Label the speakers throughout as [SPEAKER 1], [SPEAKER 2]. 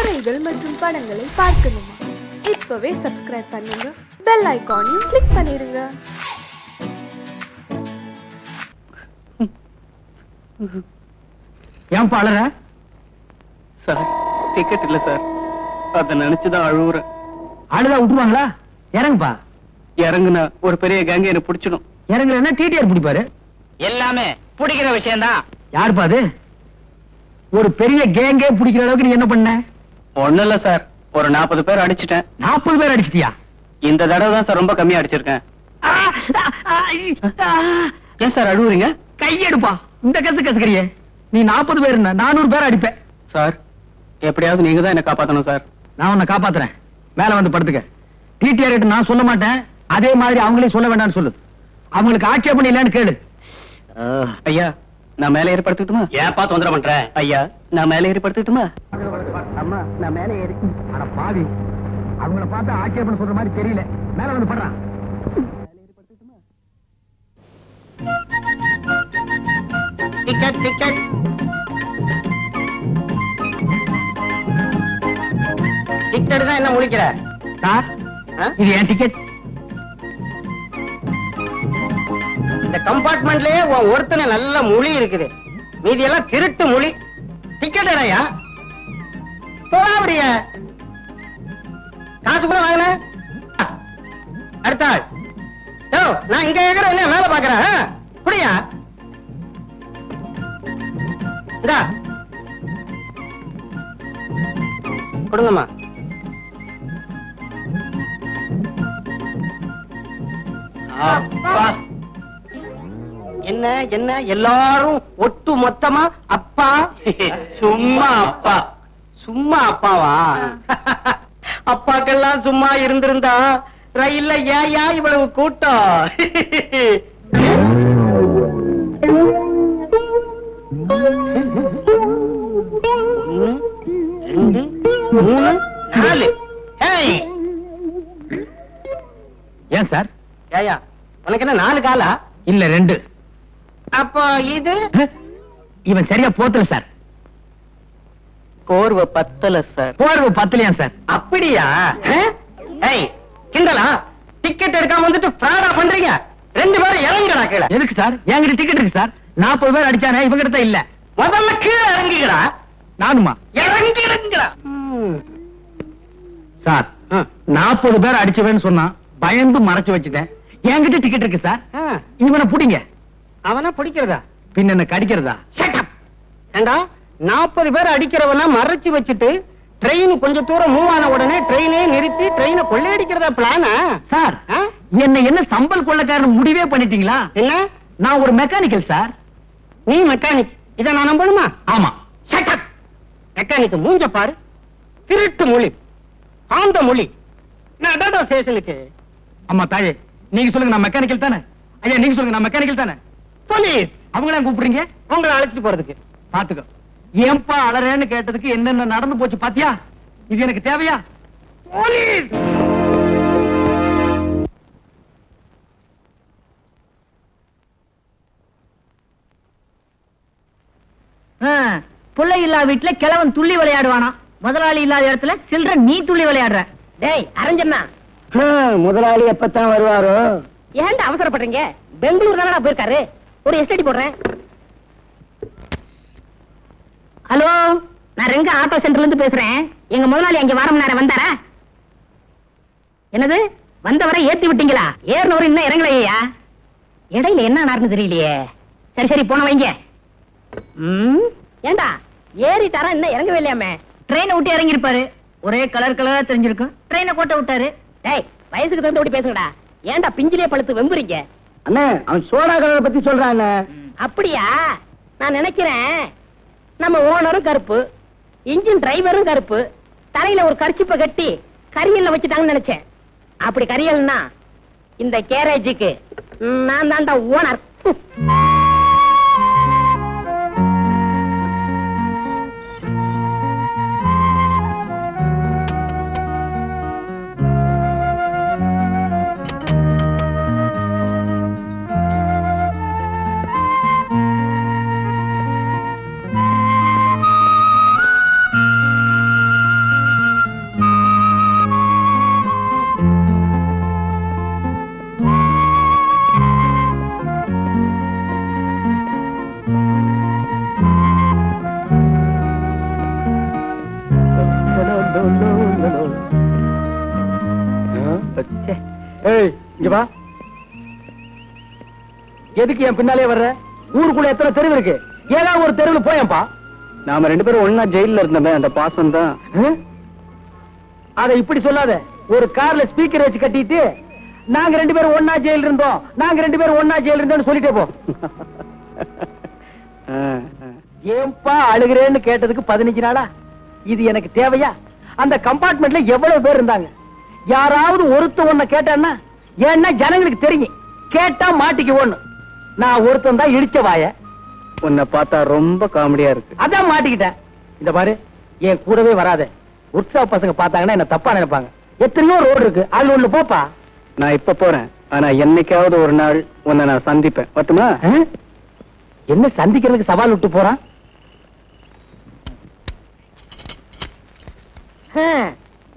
[SPEAKER 1] கதைகள் மற்றும் படங்களை பார்க்கணுமா? இப்பவே சப்ஸ்கிரைப் பண்ணுங்க, பெல் ஐகானையும் கிளிக் பண்ணிருங்க.
[SPEAKER 2] ஏன் பாளர
[SPEAKER 3] சார்? டிக்கெட் இல்ல சார், அத நினைச்சுதான் அழுவுறேன்.
[SPEAKER 2] ஆளுதான் விட்டுருவாங்களா? இறங்குப்பா.
[SPEAKER 3] இறங்குனா ஒரு பெரிய கேங்க என்ன பிடிச்சிடும்.
[SPEAKER 2] இறங்குறா டிடிஆர் பிடிப்பாரு.
[SPEAKER 3] எல்லாமே பிடிக்கிற விஷயம் தான்.
[SPEAKER 2] யாருப்பா அது? ஒரு பெரிய கேங்கே பிடிக்கிற அளவுக்கு நீ என்ன பண்ண?
[SPEAKER 3] ஒண்ணு இல்ல சார், ஒரு 40 பேர் அடிச்சிட்டேன்.
[SPEAKER 2] 40 பேர் அடிச்சிட்டியா?
[SPEAKER 3] இந்த தடவை தான் சார் ரொம்ப கம்மியா அடிச்சிருக்கேன். ஏன் சார் அழுவுறீங்க?
[SPEAKER 2] கையெடுப்பா. இந்த கசுக்கறியே நீ 40 பேர் 400 பேர் அடிப்பேன்.
[SPEAKER 3] சார் எப்படியாவது நீங்க தான் என்ன காப்பாத்தணும் சார்.
[SPEAKER 2] நான் உன்னை காப்பாத்துறேன். மேல வந்து படுத்துக்க. டிடிஆர் கிட்ட நான் சொல்ல மாட்டேன், அதே மாதிரி அவங்களே சொல்ல வேண்டாம்னு சொல்லு. அவங்களுக்கு ஆட்சேபணம் இல்லைன்னு கேளு.
[SPEAKER 3] ஐயா நான் மேல ஏறி படுத்துட்டுமா? ஏப்பா தொந்தரவு பண்ற? ஐயா நான் மேல ஏறி படுத்துட்டுமா?
[SPEAKER 2] அம்மா நான் மேல ஏறி. அட பாவி, அவங்கள பார்த்தா ஆட்சேபணம் சொல்ற மாதிரி தெரியல. மேல வந்து படுறான்.
[SPEAKER 3] டிக்கெட் டிக்கெட் டிக்கெட் தான் என்ன முழிக்கிற?
[SPEAKER 2] சார் இது என் டிக்கெட்.
[SPEAKER 3] இந்த கம்பார்ட்மெண்ட்லயே ஒருத்தனை நல்ல மொழி இருக்குது, மீதி எல்லாம் திருட்டு மொழி. டிக்கெட் என்னையா போறிய காசு கூட வாங்கின? அடுத்த ஆள் நான் இங்க கேக்குற இல்லையா மேல பாக்குறேன். புரியா? இந்தா கொடுங்கம்மா. அப்பா என்ன என்ன எல்லாரும் ஒட்டு மொத்தமா அப்பா? சும்மா அப்பா. சும்மா அப்பாவா? அப்பாக்கெல்லாம் சும்மா இருந்திருந்தா ரயில்ல ஏயா இவ்வளவு கூட்டம்? ஒண்ணு, ரெண்டு, மூணு, நாலு.
[SPEAKER 2] ஏன் சார்?
[SPEAKER 3] ஏயா உனக்கு என்ன 4 காலா?
[SPEAKER 2] இல்ல 2.
[SPEAKER 3] அப்போ இது
[SPEAKER 2] இவன் சரியா போத்தல சார்.
[SPEAKER 3] கோர்வை பத்தல சார்.
[SPEAKER 2] போர்வு பத்தலையா சார்?
[SPEAKER 3] அப்படியா? கிண்டலா? டிக்கெட் எடுக்காம வந்துட்டு ஃப்ராடா பண்றீங்க. 2 பேரும் இறங்குடா கீழே.
[SPEAKER 2] எதுக்கு சார்? என்கிட்ட டிக்கெட் இருக்கு சார். 40 பேர் அடிச்சானே, இவங்கிட்ட இல்ல.
[SPEAKER 3] முதல்ல கீழே இறங்குகிறா.
[SPEAKER 2] நானுமா?
[SPEAKER 3] இறங்குறா
[SPEAKER 2] சார். 40 பேர் அடிச்சவன்னு சொன்னா பயந்து மறைச்சு வச்சுட்டேன். என்கிட்ட டிக்கெட் இருக்கு சார். இவனை புடிங்க.
[SPEAKER 3] அவனா பிடிக்கிறதா?
[SPEAKER 2] பின்ன என்ன கடிக்கிறதா?
[SPEAKER 3] ஏண்டா 40 பேர் அடிக்கிறவனா மறைச்சு வச்சுட்டு ட்ரெயின் கொஞ்சம் தூரம் மூவ் ஆன உடனே ட்ரெயினே நிறுத்தி ட்ரெயினை கொள்ளையடிக்கிறதா பிளானா?
[SPEAKER 2] சார் என்ன சம்பல் கொள்ளக்காரன் முடிவே பண்ணிட்டீங்களா?
[SPEAKER 3] என்ன?
[SPEAKER 2] நான் ஒரு மெக்கானிக்கல் சார்.
[SPEAKER 3] நீ மெக்கானிக், இத நான் நம்பணுமா?
[SPEAKER 2] ஆமா.
[SPEAKER 3] மெக்கானிக் மூஞ்ச பாரு. திருட்டு மொழி, ஆந்த மொழி. நான் ஸ்டேஷனுக்கு.
[SPEAKER 2] அம்மா தாயே, நீங்க சொல்லுங்க நான் மெக்கானிக்கல் தானே? ஐயா நீங்க சொல்லுங்க நான் மெக்கானிக்கல் தானே?
[SPEAKER 3] போலீஸ்.
[SPEAKER 2] அவங்கள கூப்பிடுறீங்க?
[SPEAKER 3] உங்களை அழைச்சிட்டு போறதுக்கு.
[SPEAKER 2] பாத்துக்கோ. ஏன்பா அலறேன்னு கேட்டதுக்கு என்னென்ன நடந்து போச்சு பாத்தியா? இது எனக்கு தேவையா?
[SPEAKER 3] போலீஸ்.
[SPEAKER 4] பிள்ளை இல்லா வீட்டுல கிழவன் துள்ளி விளையாடுவானா? முதலாளி இல்லாத இடத்துல சில்ட்ரன் நீ துள்ளி விளையாடுற.
[SPEAKER 3] டேய் அரஞ்சண்ணா, முதலாளி எப்பத்தான் வருவாரோ?
[SPEAKER 4] ஏன்டா அவசரப்படுறீங்க? பெங்களூர் தானடா போயிருக்காரு. ஒரு எஸ்டடி போடுறேன். ஹலோ, நான் ரெங்க ஆட்டோ சென்டர்ல இருந்து பேசுறேன். எங்க முதலாளி அங்க வாரம் நேரம் வந்தாரா? என்னது வந்தவரை ஏத்தி விட்டீங்களா? ஏறினவரை இன்னும் இறங்கலையா? இடையில என்ன நடந்து தெரியலையே. சரி சரி போன வைங்க. ஏண்டா ஏறிட்டாரா இன்னும் இறங்கவே இல்லையாமே? ட்ரெயினை விட்டு இறங்கி இருப்பாரு. ஒரே கலர் கலரா தெரிஞ்சிருக்கும். ட்ரெயினை கோட்டை விட்டாரு. டேய் வயசுக்கு தகுந்த விட்டு பேசுங்கடா. ஏண்டா பிஞ்சிலே பழுத்து வெம்புறீங்க?
[SPEAKER 2] அண்ணே அவன் சோடா கலரை பத்தி சொல்றான்.
[SPEAKER 4] அப்படியா? நான் நினைக்கிறேன் நம்ம ஓனரும் கருப்பு, இன்ஜின் டிரைவரும் கருப்பு, தலையில ஒரு கர்ச்சிப்பை கட்டி கரியல்ல வச்சுட்டாங்கன்னு நினைச்சேன். அப்படி கரியல்னா இந்த கேரேஜுக்கு நான் தான்டா ஓனர்.
[SPEAKER 2] ஏய் இங்க வா. எதுக்கு என் பின்னாலே வர்ற? ஊருக்குள்ள எத்தனை தெருவு இருக்கு? ஏதாவது ஒரு தெருவுல போயேன்பா.
[SPEAKER 3] நாம 2 பேரும் ஒன்னா ஜெயில இருந்தோமே, அந்த பாசம் தான்.
[SPEAKER 2] அத இப்படி சொல்லாத. ஒரு கார்ல ஸ்பீக்கர் வச்சு கட்டிட்டு நாங்க 2 பேரும் ஒன்னா ஜெயில இருந்தோம், நாங்க 2 பேரும் ஒன்னா ஜெயில இருந்தோம்னு சொல்லிட்டே போ. ஏன்பா அழுகிறேன்னு கேட்டதுக்கு 15 நாளா? இது எனக்கு தேவையா? அந்த கம்பார்ட்மெண்ட்ல எவ்வளவு பேர் இருந்தாங்க. யாராவது ஒருத்த ஒன்ன கேட்டான்னா, ஏன்னா ஜனங்களுக்கு தெரியும் கேட்டா மாட்டிக்கு ஒண்ணு. நான் ஒருத்தன் தான் இடிச்ச வாய.
[SPEAKER 3] உன்னை பார்த்தா ரொம்ப காமெடியா இருக்கு.
[SPEAKER 2] அதான் மாட்டிக்கிட்டேன். இந்த பாரு, என் கூடவே வராத. உற்சாக பசங்க பார்த்தாங்கன்னா என்ன தப்பா நினைப்பாங்க. எத்தனையோ ரோடு இருக்கு, அதுல ஒண்ணு போப்பா.
[SPEAKER 3] நான் இப்ப போறேன், ஆனா என்னைக்காவது ஒரு நாள் உன்னை நான் சந்திப்பேன். மட்டுமா?
[SPEAKER 2] என்ன சந்திக்கிறதுக்கு சவால் விட்டு போறான்?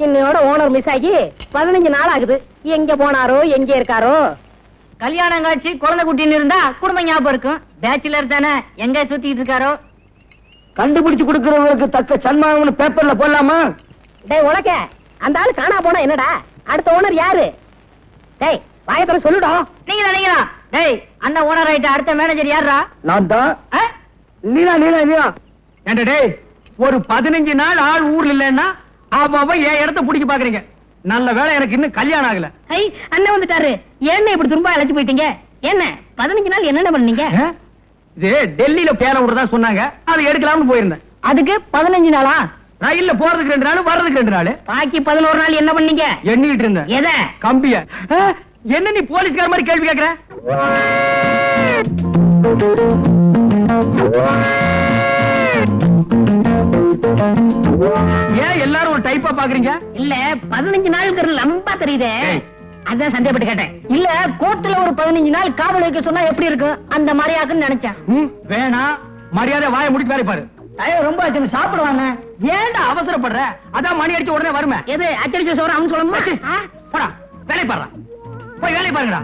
[SPEAKER 4] இன்னையோட ஓனர் மிஸ் ஆகி 15 நாள் ஆகுது. எங்க போனாரோ, எங்க இருக்காரோ?
[SPEAKER 5] கல்யாணம் காட்சி குழந்தை குட்டின்னு இருந்தா குடும்ப ஞாபகம் இருக்கும். பேச்சுலர் தானே, எங்க சுத்திட்டு இருக்காரோ?
[SPEAKER 2] கண்டுபிடிச்சு கொடுக்கிறவங்களுக்கு தக்க சன்மானம்னு பேப்பர்ல போடலாமா?
[SPEAKER 4] டேய் உனக்க, அந்த ஆளு காணா போனா என்னடா? அடுத்த ஓனர் யாரு? டேய் வாயத்தர சொல்லுடா.
[SPEAKER 5] நீங்களா? டேய், அந்த ஓனர் ஆயிட்ட அடுத்த மேனேஜர் யாரா?
[SPEAKER 2] நான் தான். நீலா. ஏண்டா டேய், ஒரு 15 நாள் ஆள் ஊர்ல இல்லன்னா அவ என் இடத்த பிடிக்க பாக்குறீங்க. நல்ல வேளை எனக்கு இன்னும் கல்யாணம் ஆகல.
[SPEAKER 4] ஐ, அண்ணன் வந்துட்டாரு. என்ன இப்படி திரும்ப அழைச்சு போயிட்டீங்க? என்ன 15 நாள் என்னென்ன பண்ணீங்க?
[SPEAKER 2] இது டெல்லியில பேர விடுறதா சொன்னாங்க, அதை எடுக்கலாம்னு போயிருந்தேன்.
[SPEAKER 4] அதுக்கு 15 நாளா?
[SPEAKER 2] ரயில்ல போறதுக்கு 2 நாள், வர்றதுக்கு 2 நாள்.
[SPEAKER 4] பாக்கி 11 நாள் என்ன பண்ணீங்க?
[SPEAKER 2] எண்ணிட்டு இருந்தேன்.
[SPEAKER 4] எத?
[SPEAKER 2] கம்பிய. என்ன நீ போலீஸ்கார மாதிரி கேள்வி கேக்குற? ஏன் எல்லாரும் ஒரு டைப்பா பாக்குறீங்க?
[SPEAKER 4] இல்ல 15 நாளுக்கு லம்பா தெரியுதே, அதான் சந்தேகப்பட்டு கேட்டேன். இல்ல கோர்ட்ல ஒரு 15 நாள் காவல் வைக்க சொன்னா எப்படி இருக்கும், அந்த மாதிரி ஆகுன்னு நினைச்சேன்.
[SPEAKER 2] வேணா, மரியாதை வாயை முடிச்சு வேலை பாரு.
[SPEAKER 4] டயர் ரொம்ப ஆச்சு, சாப்பிடுவாங்க.
[SPEAKER 2] ஏன்டா அவசரப்படுற? அதான் மணி அடிச்ச உடனே வருமே.
[SPEAKER 4] எது அச்சடிச்ச சோறு அவன் சொல்லணுமா?
[SPEAKER 2] போடா, வேலை பாரு. போய் வேலை பாருங்கடா.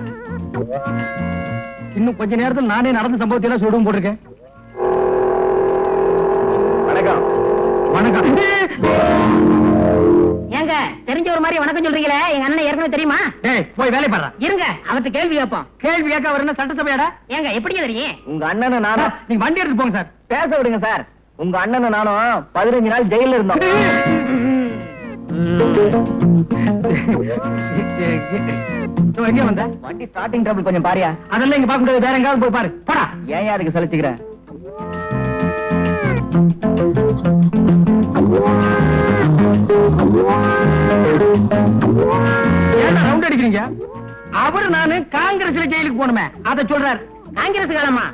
[SPEAKER 2] இன்னும் கொஞ்ச நேரத்தில் நானே நடந்த சம்பவத்தை எல்லாம் சொல்லுவோம் போட்டிருக்கேன். வணக்கம். வணக்கம்.
[SPEAKER 4] ஏங்க தெரிஞ்ச ஒரு மாதிரி வணக்கம் சொல்றீங்களே, எங்க அண்ணன் ஏற்கனவே தெரியுமா?
[SPEAKER 2] ஏய், போய் வேலை பாரு.
[SPEAKER 4] இருங்க, அவர்கிட்ட கேள்வி கேட்போம்.
[SPEAKER 2] கேள்வி கேட்க அவர் என்ன சட்டசபையாடா?
[SPEAKER 4] ஏங்க எப்படி தெரியும்?
[SPEAKER 2] உங்க அண்ணனை நானும். நீங்க வண்டி எடுத்து போங்க சார். பேச விடுங்க சார். உங்க அண்ணனை நானும் 15 நாள் ஜெயில இருந்தோம். எங்க வந்த? வண்டி ஸ்டார்டிங் ட்ரபிள் கொஞ்சம் பாரியா. அதெல்லாம் இங்க பார்க்க முடியாது, வேற எங்காவது போய் பாரு. போடா. ஏன் அதுக்கு சலிச்சுக்கிறேன்? ஏன் ரவுண்ட் அடிக்கிறீங்க? அவரு நானு காங்கிரஸ்ல ஜெயிலுக்கு போனுமே, அதை சொல்றாரு.
[SPEAKER 4] காங்கிரஸ் காலமா?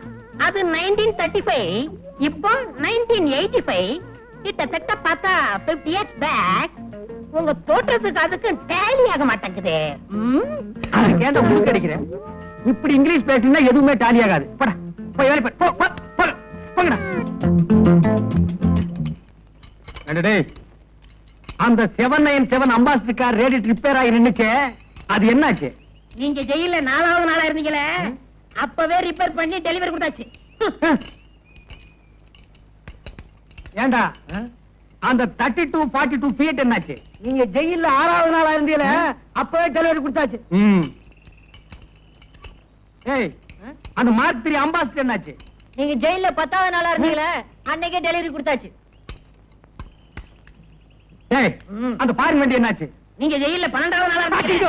[SPEAKER 4] அது 1935, இப்போ 1985. கிட்டத்தட்ட பார்த்தா 50 years பேக். உங்க தோற்றத்துக்கு அதுக்கு டேலி ஆக மாட்டேங்குது.
[SPEAKER 2] கேண்ட முழுக்க அடிக்கிறேன். இப்படி இங்கிலீஷ் பேசினா எதுவுமே டாலி ஆகாது. போடா, போய் வேலை பாரு. போங்கடா. டேய், அந்த 797 அம்பாசிடர் கார் ரேடியேட்டர் ரிப்பேர் ஆகி நின்னுச்சே, அது என்னாச்சு?
[SPEAKER 4] நீங்க ஜெயில 4வது நாளா இருந்தீங்களே, அப்பவே ரிப்பேர் பண்ணி டெலிவரி கொடுத்தாச்சு.
[SPEAKER 2] ஏண்டா, அந்த 32, 42 ஃபீட் என்னாச்சு? நீங்க ஜெயில 6வது நாளா இருந்தீங்களே, அப்பவே டெலிவரி கொடுத்தாச்சு. ஏய், அந்த மார்க் 3 அம்பாசிடர் என்னாச்சு?
[SPEAKER 4] நீங்க ஜெயில 10வது நாளா இருந்தீங்களே, அன்னைக்கே டெலிவரி கொடுத்தாச்சு.
[SPEAKER 2] ஏய், அந்த பாரின் வண்டி என்னாச்சு?
[SPEAKER 4] நீங்க ஜெயில 12வது நாளா இருந்தீங்க.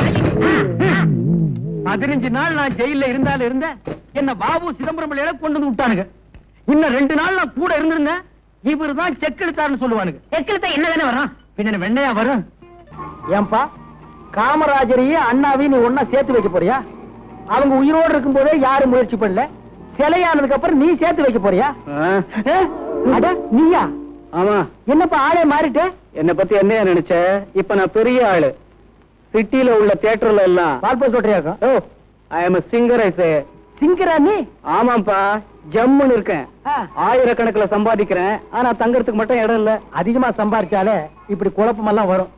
[SPEAKER 2] 15 நாள் நான் ஜெயில இருந்தாலும் இருந்தேன். என்ன பாபு சிதம்பரம் பிள்ளையில கொண்டு வந்து விட்டானுங்க. இன்னும் 2 நாள் நான் கூட இருந்திருந்தேன். இவரு தான் செக் எடுத்தாருன்னு சொல்லுவானுங்க.
[SPEAKER 4] செக் எடுத்தா என்ன தானே வரும்?
[SPEAKER 2] பின்ன வெண்ணையா வரும். ஏன்பா, காமராஜரையும் அண்ணாவையும் நீ ஒன்னா சேர்த்து வைக்க போறியா? அவங்க உயிரோடு இருக்கும் போதே யாரும் முயற்சி பண்ணல. சிலையானதுக்கு அப்புறம் நீ சேர்த்து வைக்க போறியா? அட நீயா?
[SPEAKER 3] ஆமா.
[SPEAKER 2] என்னப்பா ஆளே மாறிட்டு?
[SPEAKER 3] என்ன பத்தி என்ன நினைச்ச? இப்ப நான் பெரிய ஆளு. சிட்டில உள்ள தியேட்டர்ல எல்லாம்
[SPEAKER 2] பால்போ சொல்றியாக்கா?
[SPEAKER 3] ஓ, ஐ அம் a singer. I say.
[SPEAKER 2] சிங்கரா நீ?
[SPEAKER 3] ஆமாப்பா, ஜம்முன்னு இருக்கேன். ஆயிரக்கணக்கில் சம்பாதிக்கிறேன். ஆனா தங்கறதுக்கு மட்டும் இடம் இல்ல.
[SPEAKER 2] அதிகமா சம்பாதிச்சாலே இப்படி குழப்பம் எல்லாம் வரும்.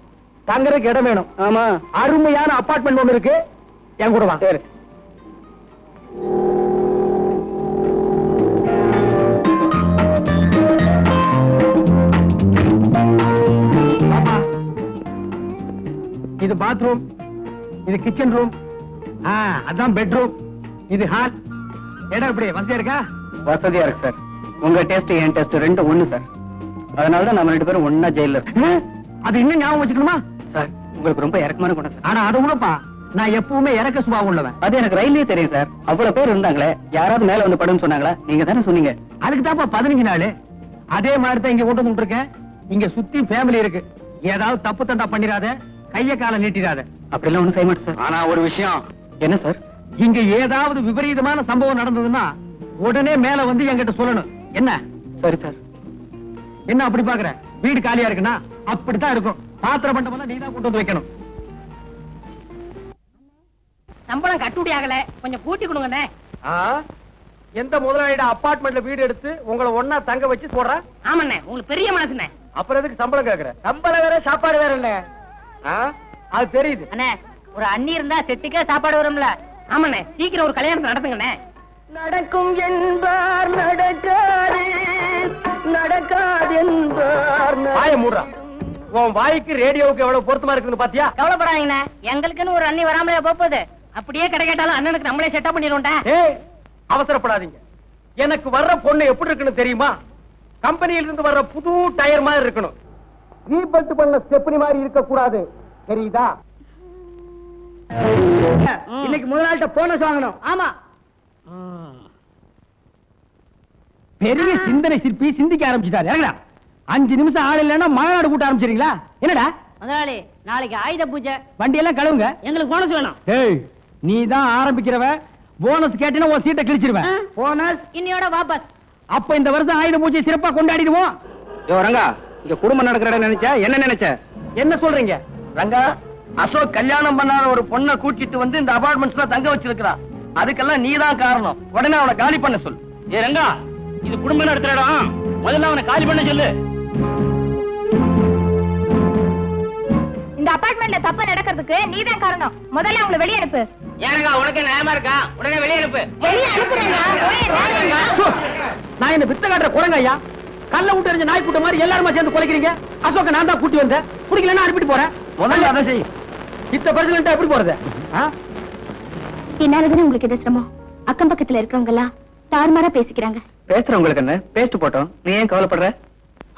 [SPEAKER 2] தங்கறதுக்கு இடம் வேணும்.
[SPEAKER 3] ஆமா,
[SPEAKER 2] அருமையான அபார்ட்மெண்ட் ஒண்ணு இருக்கு, என் கூட வா.
[SPEAKER 3] சரி.
[SPEAKER 2] இது பாத்ரூம், இது கிச்சன் ரூம், அதான் பெட்ரூம், இது ஹால். இடம் எப்படி வசதியா இருக்கா?
[SPEAKER 3] வசதியா இருக்கு சார். உங்க டேஸ்ட் என் டேஸ்ட் ரெண்டும் ஒண்ணு சார். அதனாலதான் நம்ம 2 பேரும் ஒன்னா ஜெயில இருக்கோம்.
[SPEAKER 2] அது இன்னும் ஞாபகம் வச்சுக்கணுமா
[SPEAKER 3] சார்? உங்களுக்கு ரொம்ப இறக்கமான குணம் சார்.
[SPEAKER 2] ஆனா அது கூடப்பா, நான் எப்பவுமே இறக்க சுபாவம் உள்ளவன்.
[SPEAKER 3] அது எனக்கு ரயிலே தெரியும் சார். அவ்வளவு பேர் இருந்தாங்களே, யாராவது மேல வந்து படுன்னு சொன்னாங்களா? நீங்க தானே சொன்னீங்க.
[SPEAKER 2] அதுக்கு தான்ப்பா 15 நாள். அதே மாதிரி தான் இங்க கொண்டு வந்துருக்கேன். இங்க சுத்தி ஃபேமிலி இருக்கு. ஏதாவது தப்பு தண்டா பண்ணிராத, கைய கால நீட்டிராத.
[SPEAKER 3] அப்படிலாம் ஒண்ணும் செய்ய மாட்டேன் சார்.
[SPEAKER 2] ஆனா ஒரு விஷயம்.
[SPEAKER 3] என்ன சார்?
[SPEAKER 2] இங்க ஏதாவது விபரீதமான சம்பவம் நடந்ததுன்னா உடனே மேல வந்து என்கிட்ட சொல்லணும். என்ன?
[SPEAKER 3] சரி சார்.
[SPEAKER 2] என்ன அப்படி பாக்குற? வீடு காலியா இருக்குன்னா அப்படித்தான் இருக்கும். பாத்திர பண்டமெல்லாம் நீ தான் கொண்டு வந்து வைக்கணும்.
[SPEAKER 4] சம்பளம் கட்டுப்படி ஆகல, கொஞ்சம் கூட்டி கொடுங்கண்ணே.
[SPEAKER 2] எந்த முதலாளியோட அபார்ட்மெண்ட்ல வீடு எடுத்து உங்களை ஒன்னா தங்க வச்சு போடுறா?
[SPEAKER 4] ஆமாண்ணே, உங்களுக்கு பெரிய மனசுண்ணே.
[SPEAKER 2] அப்புறம் எதுக்கு சம்பளம் கேக்குற? சம்பளம் வேற சாப்பாடு வேற இல்ல. அது தெரியுது.
[SPEAKER 5] அண்ணே, ஒரு அண்ணி இருந்தா செட்டுக்கே சாப்பாடு வரும்ல.
[SPEAKER 4] ஆமாண்ணே, சீக்கிரம் ஒரு கல்யாணம் நடத்துங்கண்ணே.
[SPEAKER 2] நடக்கும் என்பார் நடக்காது, நடக்காது என்பார். வாய மூடுறா. உன் வாய்க்கு ரேடியோவுக்கு எவ்வளவு பொருத்தமா இருக்குன்னு பாத்தியா?
[SPEAKER 5] கவலைப்படாதீங்கண்ணே, எங்களுக்குன்னு ஒரு அண்ணி வராமலே போகுது.
[SPEAKER 4] அப்படியே கடை கேட்டாலும் அண்ணனுக்கு நம்மளே செட்டப் பண்ணிடுவோம்டா.
[SPEAKER 2] ஏய், அவசரப்படாதீங்க. எனக்கு வர்ற பொண்ணு எப்படி இருக்குன்னு தெரியுமா? கம்பெனியில இருந்து வர்ற புது டயர் மாதிரி இருக்கணும். ரீபல்ட் பண்ண ஸ்டெப்னி மாதிரி இருக்க கூடாது. தெரியுதா? இன்னைக்கு முதலாளிட்ட போனஸ் வாங்கணும்.
[SPEAKER 5] ஆமா,
[SPEAKER 2] பெரிய சிந்தனை சிற்பி சிந்திக்க ஆரம்பிச்சுட்டாரு. இறங்கடா. 5 நிமிஷம் ஆள் இல்லைன்னா மாநாடு கூட்ட ஆரம்பிச்சிருங்களா? என்னடா
[SPEAKER 5] முதலாளி, நாளைக்கு ஆயுத பூஜை,
[SPEAKER 2] வண்டி எல்லாம் கழுவுங்க.
[SPEAKER 5] எங்களுக்கு போனஸ் வேணும்.
[SPEAKER 2] ஏய், நீ தான் ஆரம்பிக்கிறவ. போனஸ் கேட்டினா உன் சீட்டை கிழிச்சிருவேன்.
[SPEAKER 5] போனஸ் இன்னையோட வாபஸ்.
[SPEAKER 2] அப்ப இந்த வருஷம் ஆயுத பூஜை சிறப்பா கொண்டாடிடுவோம்.
[SPEAKER 3] யோ ரங்கா, இங்க குடும்பம் நடக்கிற இடம் நினைச்சா என்ன நினைச்ச?
[SPEAKER 2] என்ன சொல்றீங்க ரங்கா? அசோக் கல்யாணம் பண்ணாத ஒரு பொண்ணை கூட்டிட்டு வந்து இந்த அபார்ட்மெண்ட்ஸ்ல தங்க வச்சிருக்கான். அதுக்கெல்லாம் நீ தான் காரணம். உடனே அவனை காலி பண்ண சொல்லு.
[SPEAKER 3] ஏ ரங்கா, இது குடும்பம் நடத்துற இடம். முதல்ல அவனை காலி பண்ண சொல்லு.
[SPEAKER 6] இந்த அபார்ட்மெண்ட்ல தப்பு நடக்கிறதுக்கு நீதான் காரணம். முதல்ல அவங்களை வெளியே அனுப்பு.
[SPEAKER 3] ஏங்க உனக்கு நியாயமா இருக்கா? உடனே வெளியே அனுப்பு.
[SPEAKER 6] வெளியே அனுப்புறேங்க.
[SPEAKER 2] நான் என்ன வித்த காட்டுற குரங்க ஐயா? கல்ல விட்டு எறிஞ்ச நாய் கூட்ட மாதிரி எல்லாருமா சேர்ந்து குலைக்கிறீங்க. அசோக்க நான் தான் கூட்டி வந்தேன். பிடிக்கலன்னா அனுப்பிட்டு போறேன். முதல்ல அதை செய். இத்த பிரச்சனை எப்படி போறது?
[SPEAKER 6] என்னாலதானே உங்களுக்கு எது சிரமம்? அக்கம் பக்கத்துல இருக்கவங்க எல்லாம் தாறுமாறா பேசிக்கிறாங்க.
[SPEAKER 3] பேசுறவங்களுக்கு என்ன? பேசிட்டு போட்டோம். நீ ஏன் கவலைப்படுற?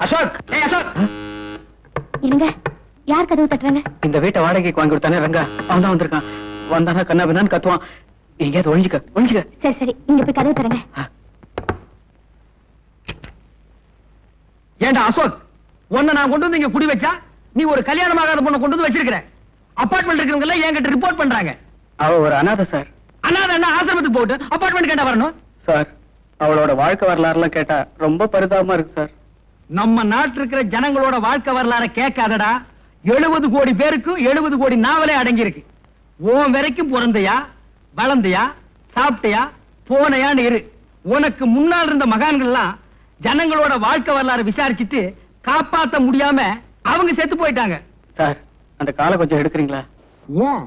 [SPEAKER 2] அசோக், ஏய் அசோக்.
[SPEAKER 6] இருங்க, யார் கதவு தட்டுறாங்க?
[SPEAKER 3] இந்த வீட்டை வாடகைக்கு வாங்கி கொடுத்தானே ரங்கா, அவன் தான் வந்திருக்கான். வந்தானா கண்ணா பின்னான்னு கத்துவான். எங்கேயாவது ஒழிஞ்சுக்க.
[SPEAKER 6] சரி சரி, நீங்க போய் கதவு தரங்க.
[SPEAKER 2] ஏண்டா அசோக், உன்னை நான் கொண்டு வந்து இங்க குடி வச்சா நீ ஒரு கல்யாணமாகாத பொண்ணை கொண்டு வந்து வச்சிருக்கிற. அபார்ட்மெண்ட் இருக்கிறவங்க எல்லாம் என்கிட்ட ரிப்போர்ட் பண்றாங்க.
[SPEAKER 3] அவ ஒரு அனாதை சார்.
[SPEAKER 2] அனாதை என்ன ஆசிரமத்துக்கு போட்டு அபார்ட்மெண்ட் கேட்டா வரணும்?
[SPEAKER 3] சார், அவளோட வாழ்க்கை வரலாறுலாம் கேட்டா ரொம்ப பரிதாபமா இருக்கு சார்.
[SPEAKER 2] நம்ம நாட்டில் இருக்கிற ஜனங்களோட வாழ்க்கை வரலாற கேட்காதடா. 70 கோடி பேருக்கு 70 கோடி நாவலே அடங்கி இருக்கு. உன் வரைக்கும் பிறந்தையா, வளர்ந்தையா, சாப்பிட்டையா, போனையான்னு இரு. உனக்கு முன்னால் இருந்த மகான்கள்லாம் ஜனங்களோட வாழ்க்கை வரலாறு விசாரிச்சுட்டு காப்பாத்த முடியாம அவங்க செத்து போயிட்டாங்க.
[SPEAKER 3] சார், அந்த காலை கொஞ்சம் எடுக்கிறீங்களா?
[SPEAKER 2] ஏன்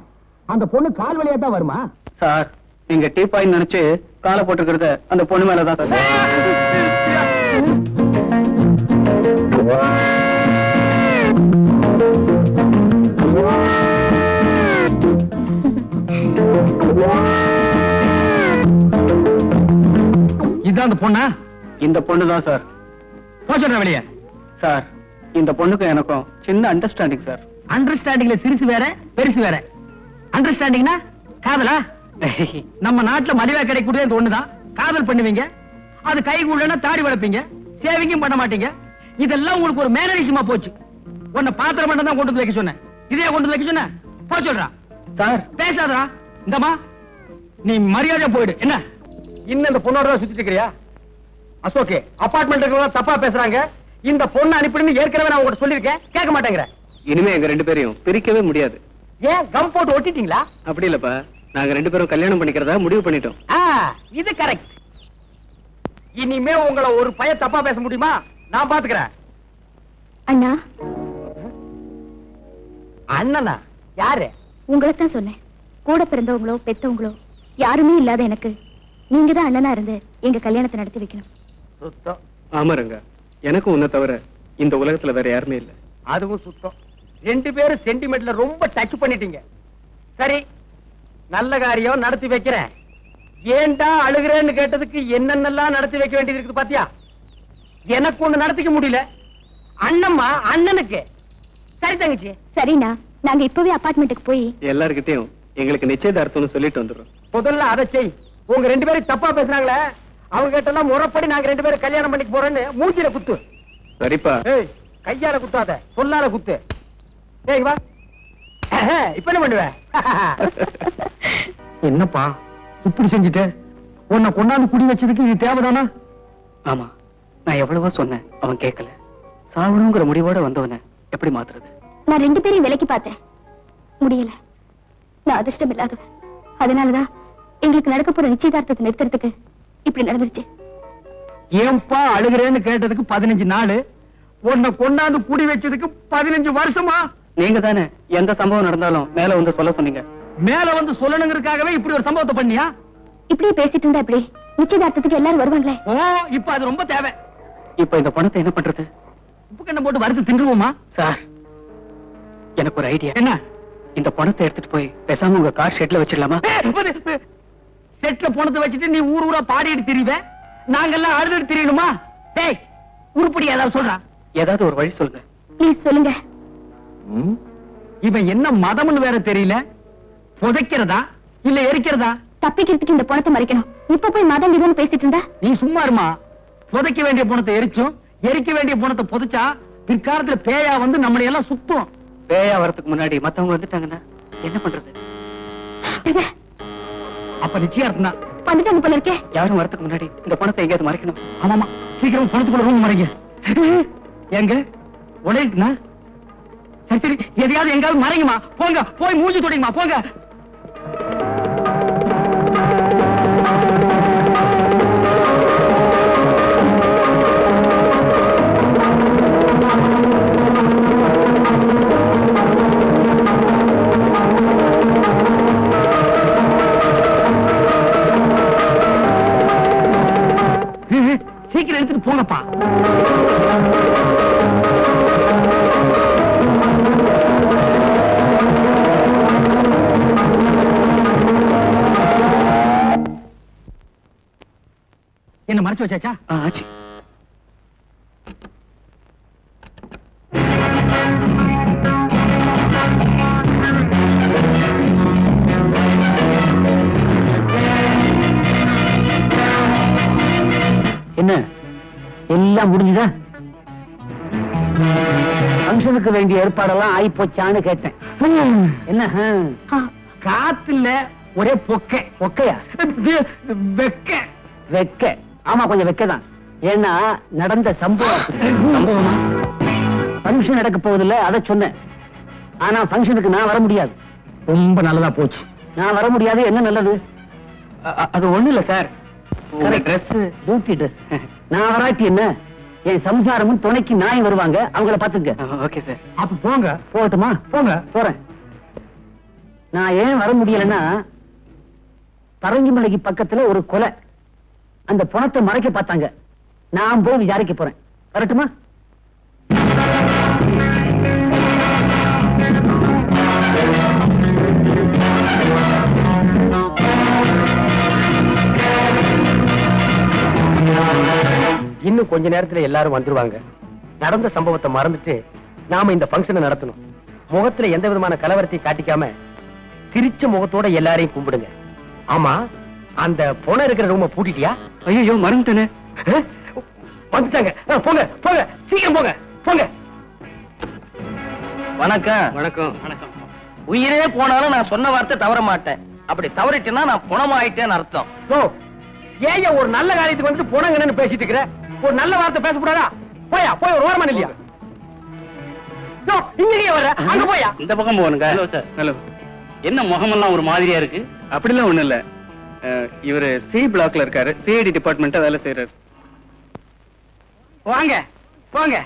[SPEAKER 2] அந்த பொண்ணு கால் வழியா தான் வருமா?
[SPEAKER 3] சார், நீங்க டீ பாயிண்ட் நினைச்சு காலை போட்டுக்கிறத அந்த பொண்ணு மேலதான் சார்.
[SPEAKER 2] இதுதான் அந்த பொண்ணா?
[SPEAKER 3] இந்த பொண்ணு தான் சார்.
[SPEAKER 2] போச்சுற வெளியே.
[SPEAKER 3] சார், இந்த பொண்ணுக்கும் எனக்கும் சின்ன அண்டர்ஸ்டாண்டிங் சார்.
[SPEAKER 2] அண்டர்ஸ்டாண்டிங்ல சிறுசு வேற பெருசு வேற. அண்டர்ஸ்டாண்டிங்னா காதலா? நம்ம நாட்டுல மலிவா கிடைக்கக்கூடிய இந்த ஒண்ணுதான். காதல் பண்ணுவீங்க, அது கை கூடனா தாடி வளர்ப்பீங்க, சேவிங்கும் பண்ண மாட்டீங்க. இதெல்லாம் உங்களுக்கு ஒரு மேனரிசமா போச்சு. உன்னை பாத்திரம் மட்டும் தான் கொண்டு வந்து வைக்க சொன்னேன். இதே கொண்டு வந்து வைக்க சொன்னேன். போ சொல்றா.
[SPEAKER 3] சார்,
[SPEAKER 2] பேசாதடா. இந்தமா நீ மரியாதை போயிடு. என்ன இன்னும் இந்த பொண்ணோட தான் சுத்திட்டு இருக்கிறியா? அசோகே, அபார்ட்மெண்ட் தப்பா பேசுறாங்க. இந்த பொண்ணு அனுப்பிடுன்னு ஏற்கனவே நான் உங்ககிட்ட சொல்லியிருக்கேன். கேட்க மாட்டேங்கிற.
[SPEAKER 3] இனிமே எங்க 2 பேரையும் பிரிக்கவே முடியாது.
[SPEAKER 2] ஏன் கம் போட்டு ஒட்டிட்டீங்களா?
[SPEAKER 3] அப்படி இல்லப்பா, நாங்க 2 பேரும் கல்யாணம் பண்ணிக்கிறதா முடிவு பண்ணிட்டோம்.
[SPEAKER 2] இது கரெக்ட். இனிமே உங்களை ஒரு பைய தப்பா பேச முடியுமா? நான் பாத்துக்கிறேன்.
[SPEAKER 6] அண்ணா.
[SPEAKER 2] அண்ணனா? யாரு?
[SPEAKER 6] உங்களைத்தான் சொன்னேன். கூட பிறந்தவங்களோ பெத்தவங்களோ யாருமே இல்லாத எனக்கு நீங்க தான் அண்ணனா இருந்து எங்க கல்யாணத்தை நடத்தி வைக்கணும்.
[SPEAKER 2] சுத்தம்.
[SPEAKER 3] ஆமாருங்க, எனக்கும் உன்னை தவிர இந்த உலகத்துல வேற யாருமே இல்ல.
[SPEAKER 2] அதுவும் சுத்தம். 2 பேரும் சென்டிமெண்ட்ல ரொம்ப டச் பண்ணிட்டீங்க. சரி, நல்ல காரியம் நடத்தி வைக்கிறேன். ஏன்டா அழுகிறேன்னு கேட்டதுக்கு என்னென்னலாம் நடத்தி வைக்க வேண்டியது இருக்குது பாத்தியா? எனக்கு ஒண்ணு நடத்திக்க முடியல, அண்ணம்மா அண்ணனுக்கு. சரி தங்கச்சி.
[SPEAKER 6] சரிண்ணா, நாங்க இப்பவே அபார்ட்மெண்ட்டுக்கு போய்
[SPEAKER 3] எல்லாருக்கிட்டையும் எங்களுக்கு நிச்சயதார்த்தம்னு சொல்லிட்டு வந்துடுறோம்.
[SPEAKER 2] முதல்ல அதை செய். உங்க 2 பேரும் தப்பா பேசுறாங்களே, அவங்க கிட்ட எல்லாம் முறைப்படி நாங்க 2 பேரும் கல்யாணம் பண்ணிக்க போறோன்னு மூஞ்சில குத்து.
[SPEAKER 3] சரிப்பா.
[SPEAKER 2] ஏய், கையால குத்தாத, சொல்லால குத்து. ஏய் வா. இப்ப என்ன பண்ணுவ? என்னப்பா இப்படி செஞ்சுட்ட? உன்னை கொண்டாந்து குடி வச்சதுக்கு இது தேவைதானா?
[SPEAKER 3] ஆமா, நான் எவ்வளவோ சொன்னேன், அவன் கேட்கல. சாவணுங்கிற முடிவோட வந்தவன எப்படி மாத்துறது?
[SPEAKER 6] நான் 2 பேரையும் விலைக்கு பார்த்தேன், முடியல. நான் அதிர்ஷ்டம் இல்லாதவ, அதனாலதான் எங்களுக்கு நடக்க போற நிச்சயதார்த்தத்தை நிறுத்துறதுக்கு இப்படி நடந்துருச்சு.
[SPEAKER 2] ஏன்பா அழுகிறேன்னு கேட்டதுக்கு 15 நாள், உன்னை கொண்டாந்து குடி வச்சதுக்கு 15 வருஷமா?
[SPEAKER 3] நீங்க தானே எந்த சம்பவம் நடந்தாலும் மேல வந்து சொல்ல சொன்னீங்க.
[SPEAKER 2] மேல வந்து சொல்லணுங்கிறதுக்காகவே இப்படி ஒரு சம்பவத்தை பண்ணியா?
[SPEAKER 6] இப்படியே பேசிட்டு இருந்தா எப்படி? நிச்சயதார்த்தத்துக்கு எல்லாரும் வருவாங்களே.
[SPEAKER 2] ஓ, இப்ப அது ரொம்ப தேவை.
[SPEAKER 3] இப்ப இந்த பணத்தை என்ன பண்றது?
[SPEAKER 2] உப்பு கண்ணை போட்டு வறுத்து தின்றுவோமா?
[SPEAKER 3] சார், எனக்கு ஒரு ஐடியா.
[SPEAKER 2] என்ன?
[SPEAKER 3] இந்த பணத்தை எடுத்துட்டு போய் பேசாம உங்க கார் ஷெட்ல வச்சிடலாமா?
[SPEAKER 2] செட்ல பணத்தை வச்சுட்டு நீ ஊர் ஊரா பாடிட்டு திரிவ, நாங்கெல்லாம் அழுது திரியணுமா? டேய், உருப்படி ஏதாவது சொல்றா.
[SPEAKER 3] ஏதாவது ஒரு வழி சொல்லுங்க.
[SPEAKER 6] ப்ளீஸ் சொல்லுங்க.
[SPEAKER 2] இவன் என்ன மதம்னு வேற தெரியல. புதைக்கிறதா இல்ல எரிக்கிறதா?
[SPEAKER 6] தப்பிக்கிறதுக்கு இந்த பணத்தை மறைக்கணும். இப்ப போய் மதம் இதுன்னு பேசிட்டு இருந்தா?
[SPEAKER 2] நீ சும்மா இருமா. புதைக்க வேண்டிய பணத்தை எரிச்சும் எரிக்க வேண்டிய பணத்தை புதைச்சா பிற்காலத்துல பேயா வந்து நம்மளை எல்லாம் சுத்தும்.
[SPEAKER 3] பேயா வரதுக்கு முன்னாடி மத்தவங்க வந்துட்டாங்கன்னா என்ன பண்றது?
[SPEAKER 2] அப்ப நிச்சயார்த்தம் தான்.
[SPEAKER 6] வந்துட்டாங்க போல இருக்கே.
[SPEAKER 3] யாரும் வரதுக்கு முன்னாடி இந்த பணத்தை எங்கேயாவது மறைக்கணும்.
[SPEAKER 2] ஆமாமா, சீக்கிரம் பணத்துக்குள்ள ரூம் மறைங்க. எங்க உடையுதுனா? சரி சரி, எதையாவது எங்காவது மறைங்கம்மா. போங்க, போய் மூஞ்சி தொடைங்கம்மா, போங்க. சீக்கிரம் எடுத்துட்டு போங்கப்பா. என்ன மறைச்சு வச்சாச்சா?
[SPEAKER 3] ஆச்சு.
[SPEAKER 2] என்ன எல்லாம் முடிஞ்சுதா? ஃபங்க்ஷனுக்கு வேண்டிய ஏற்பாடெல்லாம் ஆயி போச்சான்னு கேட்டேன். என்ன காத்துல ஒரே பொக்கை. பொக்கையா? வெக்க. வெக்க. ஆமா, கொஞ்சம் வெக்கதான். ஏன்னா நடந்த சம்பவம். ஃபங்க்ஷன் நடக்க போவதில்லை, அதை சொன்னேன். ஆனா ஃபங்க்ஷனுக்கு நான் வர முடியாது. ரொம்ப நல்லதா போச்சு. நான் வர முடியாது. என்ன நல்லது?
[SPEAKER 3] அது ஒண்ணு இல்ல சார்,
[SPEAKER 2] ட்ரெஸ் டியூட்டி ட்ரெஸ். நான் வராட்டி என்ன, என் சம்சாரமும் துணைக்கு நாய் வருவாங்க, அவங்கள பாத்துங்க.
[SPEAKER 3] Okay sir.
[SPEAKER 2] அப்ப போங்க. போகட்டுமா? போங்க. போறேன். நான் ஏன் வர முடியலன்னா, பரங்கிமலைக்கு பக்கத்துல ஒரு கொலை, அந்த பணத்தை மறைக்க பார்த்தாங்க. நான் போய் விசாரிக்க போறேன். வரட்டுமா? இன்னும் கொஞ்ச நேரத்துல எல்லாரும் வந்துருவாங்க. நடந்த சம்பவத்தை மறந்துட்டு நாம இந்த ஃபங்க்ஷனை நடத்தணும். முகத்துல எந்த விதமான கலவரத்தையும் காட்டிக்காம சிரிச்ச முகத்தோட எல்லாரையும் கும்பிடுங்க. ஆமா, அந்த பொணம் இருக்கிற ரூம பூட்டிட்டியா?
[SPEAKER 3] ஐயோ, மறந்துட்டேனே.
[SPEAKER 2] வந்துட்டாங்க. போங்க போங்க, சீக்கிரம் போங்க போங்க.
[SPEAKER 3] வணக்கம்.
[SPEAKER 2] வணக்கம்.
[SPEAKER 3] வணக்கம்.
[SPEAKER 7] உயிரே போனாலும் நான் சொன்ன வார்த்தை தவற மாட்டேன். அப்படி தவறிட்டேன்னா நான் புணமாயிட்டேன்னு அர்த்தம்.
[SPEAKER 2] ஏன் ஒரு நல்ல காரியத்துக்கு வந்து போனங்கன்னு பேசிட்டு இருக்கிற? ஒரு நல்ல வார்த்தை பேசக்கூடாதா? போயா, போய் ஒரு ஓரமா இல்லையா? இங்கே வர்ற, அங்க போயா.
[SPEAKER 3] இந்த பக்கம் போகணுங்க. Hello sir. ஹலோ. என்ன முகமெல்லாம் ஒரு மாதிரியா இருக்கு? அப்படிலாம் ஒண்ணு இல்ல. இவரு சி பிளாக்ல இருக்காரு, சிஐடி டிபார்ட்மெண்ட் வேலை செய்யறாரு.
[SPEAKER 2] வாங்க போங்க.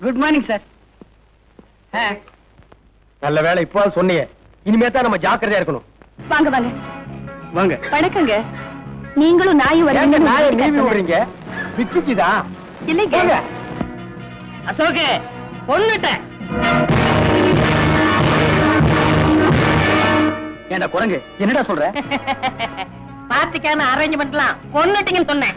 [SPEAKER 2] Good morning sir. நல்ல வேலை இப்போ சொன்னீங்க. இனிமே தான் நம்ம ஜாக்கிரதையா இருக்கணும்.
[SPEAKER 6] வாங்க வாங்க
[SPEAKER 3] வாங்க.
[SPEAKER 6] வணக்கங்க. நீங்களும் நாயும்
[SPEAKER 2] நாயை நீவி
[SPEAKER 6] வரீங்க.
[SPEAKER 2] விடுறீங்க. விக்கிக்குதா?
[SPEAKER 6] இல்லைங்க.
[SPEAKER 4] அசோகே, கொன்னுட்டேன்.
[SPEAKER 2] ஏண்டா குரங்கு என்னடா சொல்ற?
[SPEAKER 4] பாத்துக்கான அரேஞ்ச்மெண்ட்லாம் கொன்னுட்டீங்கன்னு சொன்னேன்.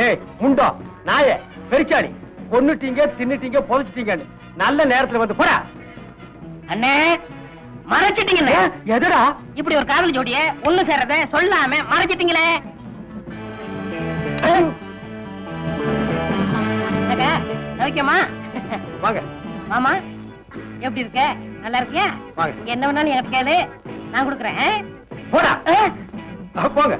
[SPEAKER 2] ஏய் முண்டோ நாயே பெருச்சாடி, கொன்னுட்டீங்க தின்னுட்டீங்க புதைச்சிட்டீங்கன்னு நல்ல நேரத்துல வந்து போடா.
[SPEAKER 4] அண்ணே மறைச்சிட்டீங்கண்ணே.
[SPEAKER 2] எதுடா
[SPEAKER 4] இப்படி ஒரு காதல் ஜோடிய ஒண்ணு சேர்றத சொல்லாம மறைச்சிட்டீங்களே. ஓகேமா
[SPEAKER 2] வாங்க
[SPEAKER 4] மாமா, எப்படி இருக்க? நல்லா இருக்கியா?
[SPEAKER 2] வாங்க.
[SPEAKER 4] என்ன வேணாலும் எனக்கு கேளு, நான் கொடுக்குறேன்.
[SPEAKER 2] போடா போங்க.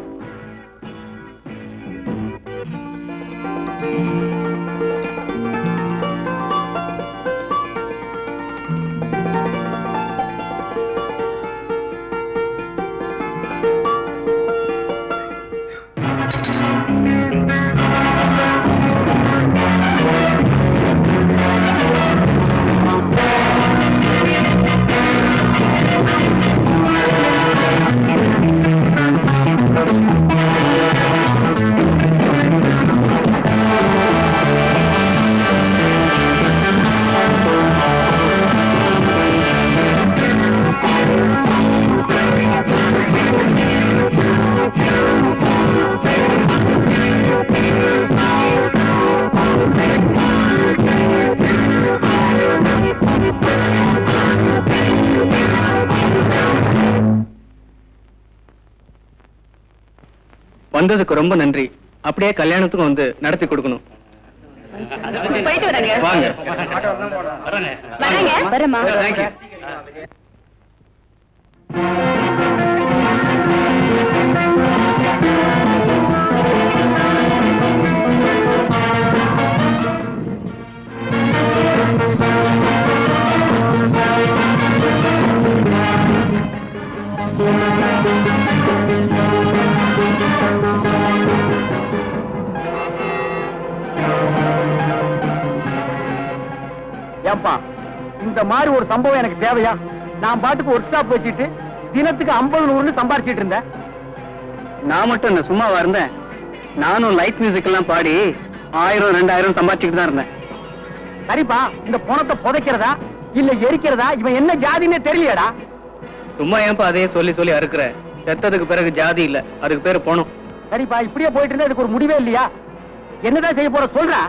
[SPEAKER 3] வந்ததுக்கு ரொம்ப நன்றி. அப்படியே கல்யாணத்துக்கும் வந்து நடத்தி கொடுக்கணும்.
[SPEAKER 4] போயிட்டு வரேங்க.
[SPEAKER 3] வாங்க.
[SPEAKER 6] வரமா?
[SPEAKER 3] தேங்க்யூ.
[SPEAKER 2] ஏப்பா இந்த மாதிரி ஒரு சம்பவம் எனக்கு தேவையா? நான் பாட்டுக்கு ஒர்க் ஷாப் வச்சுட்டு தினத்துக்கு 50-100 சம்பாரிச்சிட்டு இருந்தேன்.
[SPEAKER 3] நான் மட்டும் என்ன சும்மாவா இருந்தேன்? நானும் லைட் மியூசிக் எல்லாம் பாடி 1000-2000 சம்பாதிச்சுட்டு தான் இருந்தேன்.
[SPEAKER 2] சரிப்பா, இந்த பணத்தை புதைக்கிறதா இல்ல எரிக்கிறதா இவன் என்ன ஜாதின்னே தெரியலடா.
[SPEAKER 3] சும்மா ஏன்பா அதே சொல்லி சொல்லி அறுக்குற? செத்ததுக்கு பிறகு ஜாதி இல்ல, அதுக்கு பேரு பணம்.
[SPEAKER 2] சரிப்பா, இப்படியே போயிட்டு இருந்தா இதுக்கு ஒரு முடிவே இல்லையா? என்னதான் செய்ய போற சொல்றா?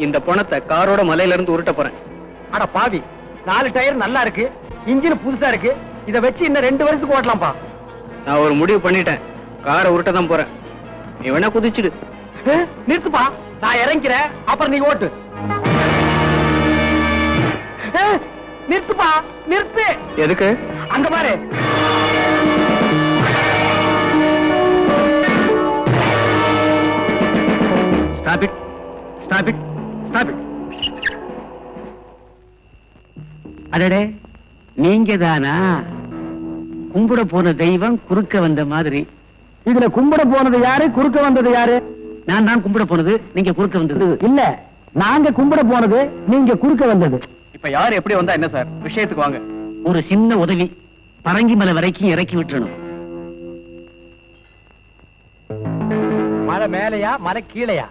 [SPEAKER 3] இந்த பணத்தை காரோட மலையில இருந்து உருட்ட போறேன்.
[SPEAKER 2] அட பாவி, 4 டயர் நல்லா இருக்கு, இன்ஜின் புதுசா இருக்கு, இத வச்சு இன்னும் 2 வருஷத்துக்கு ஓட்டலாம்ப்பா.
[SPEAKER 3] நான் ஒரு முடிவு பண்ணிட்டேன், காரை உருட்ட தான் போறேன். நீ வேணா குதிச்சுடு.
[SPEAKER 2] நிறுத்துப்பா, நான் இறங்கிறேன், அப்புறம் நீ ஓட்டு. நிறுத்துப்பா, நிறுத்து.
[SPEAKER 3] எதுக்கு?
[SPEAKER 2] அங்க பாரு.
[SPEAKER 3] Stop it, stop it, stop it.
[SPEAKER 8] அடடே, நீங்க தானா? கும்பிட போன தெய்வம் குறுக்க வந்த மாதிரி.
[SPEAKER 2] இதுல கும்பிட போனது யாரு, குறுக்க வந்தது யாரு?
[SPEAKER 8] நான் தான் கும்பிட போனது, நீங்க குறுக்க வந்தது.
[SPEAKER 2] இல்ல, நாங்க கும்பிட போனது, நீங்க குறுக்க வந்தது.
[SPEAKER 3] இப்ப யாரு எப்படி வந்தா என்ன சார்? விஷயத்துக்கு வாங்க.
[SPEAKER 8] ஒரு சின்ன உதவி, பரங்கி மலை வரைக்கும் இறக்கி விட்டுறணும்.
[SPEAKER 2] மலை மேலையா மலை கீழையா?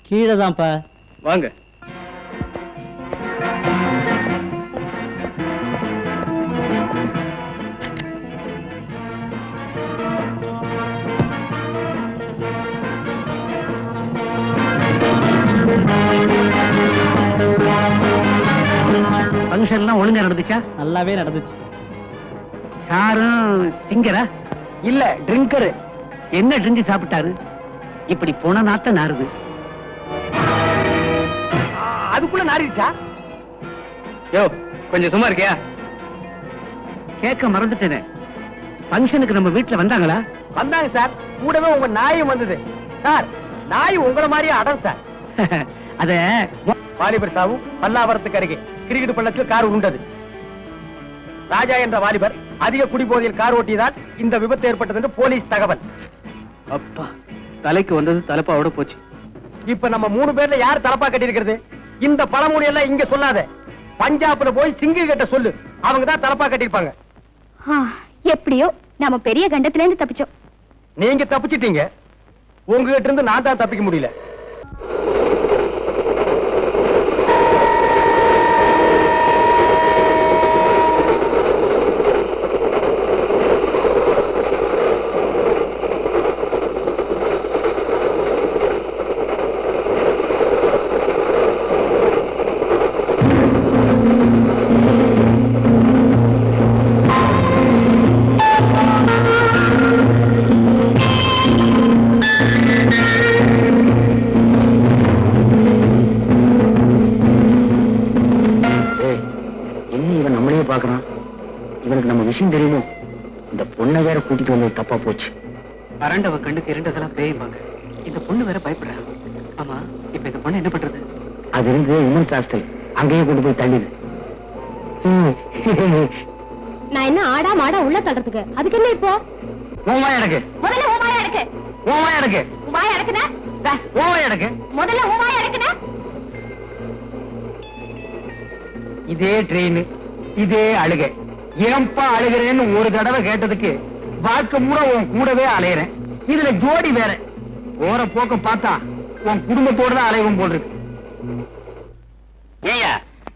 [SPEAKER 8] கீழே தான்ப்பா.
[SPEAKER 3] வாங்க.
[SPEAKER 8] ஃபங்க்ஷன் எல்லாம் ஒழுங்கா நடந்துச்சா?
[SPEAKER 2] நல்லாவே நடந்துச்சு.
[SPEAKER 8] யாரும் திங்கரா?
[SPEAKER 2] இல்ல, ட்ரிங்கரு.
[SPEAKER 8] என்ன ட்ரிங்க் சாப்பிட்டாரு? இப்படி போன நாத்த நாருது.
[SPEAKER 2] அதுக்குள்ள நாரிடுச்சா?
[SPEAKER 3] யோ, கொஞ்சம் சும்மா இருக்கியா?
[SPEAKER 8] கேட்க மறந்துட்டேனே, ஃபங்க்ஷனுக்கு நம்ம வீட்டுல வந்தாங்களா?
[SPEAKER 2] வந்தாங்க சார், கூடவே உங்க நாயும் வந்தது. சார், நாய் உங்கள மாதிரியே அடம் சார்.
[SPEAKER 8] அத
[SPEAKER 2] வாலிபர் சாவு பல்லாவரத்துக்கு அருகே கிரிக்கெட் பள்ளத்தில் கார் உண்டது. ராஜா என்ற வாலிபர் அதிக குடிபோதையில் கார் ஓட்டியதால் இந்த விபத்து ஏற்பட்டது என்று போலீஸ் தகவல்.
[SPEAKER 3] அப்பா, தலைக்கு வந்தது தலைப்பாவோட போச்சு.
[SPEAKER 2] இப்ப நம்ம 3 பேர்ல யார் தலப்பா கட்டியிருக்கிறது? இந்த பழமொழி எல்லாம் இங்க சொல்லாத, பஞ்சாப்ல போய் சிங்கிள் கிட்ட சொல்லு, அவங்க தான் தலப்பா கட்டிருப்பாங்க.
[SPEAKER 6] எப்படியோ நாம பெரிய கண்டத்துல இருந்து தப்பிச்சோம்.
[SPEAKER 2] நீங்க தப்பிச்சிட்டீங்க, உங்ககிட்ட இருந்து நான் தான் தப்பிக்க முடியல.
[SPEAKER 8] இவனுக்கு நம்ம விஷயம் தெரியுமோ? இந்த பொண்ணை வேற கூட்டிட்டு வந்தது தப்பா போச்சு. அரண்டவ கண்ணுக்கு இரண்டதெல்லாம் பேய்பாங்க. இந்த பொண்ணு வேற பயப்படுறா. ஆமா, இப்ப இந்த பொண்ணு என்ன பண்றது? அது இருந்து உமன்ஸ் ஹாஸ்டல், அங்கேயே கொண்டு போய் தள்ளிடு.
[SPEAKER 6] நான் என்ன ஆடா மாடா உள்ள தள்ளுறதுக்கு? அதுக்கு என்ன இப்போ?
[SPEAKER 8] ஓமா எனக்கு
[SPEAKER 6] முதல்ல ஓமாயா எடுக்கு.
[SPEAKER 8] ஓமா எனக்கு
[SPEAKER 6] வாயா எடுக்குதா?
[SPEAKER 8] ஓமா எனக்கு
[SPEAKER 6] முதல்ல ஓமாயா எடுக்குதா?
[SPEAKER 8] இதே ட்ரெயின், இதே அழுகை. ஏன்பா அழுகிறேன்னு ஒரு தடவை கேட்டதுக்கு வாழ்க்கை பூரா உன் கூடவே அலையிறேன். இதுல ஜோடி வேற. போற போக்க பார்த்தா உன் குடும்பத்தோட தான் அலைவும் போல் இருக்கு.
[SPEAKER 3] ஏயா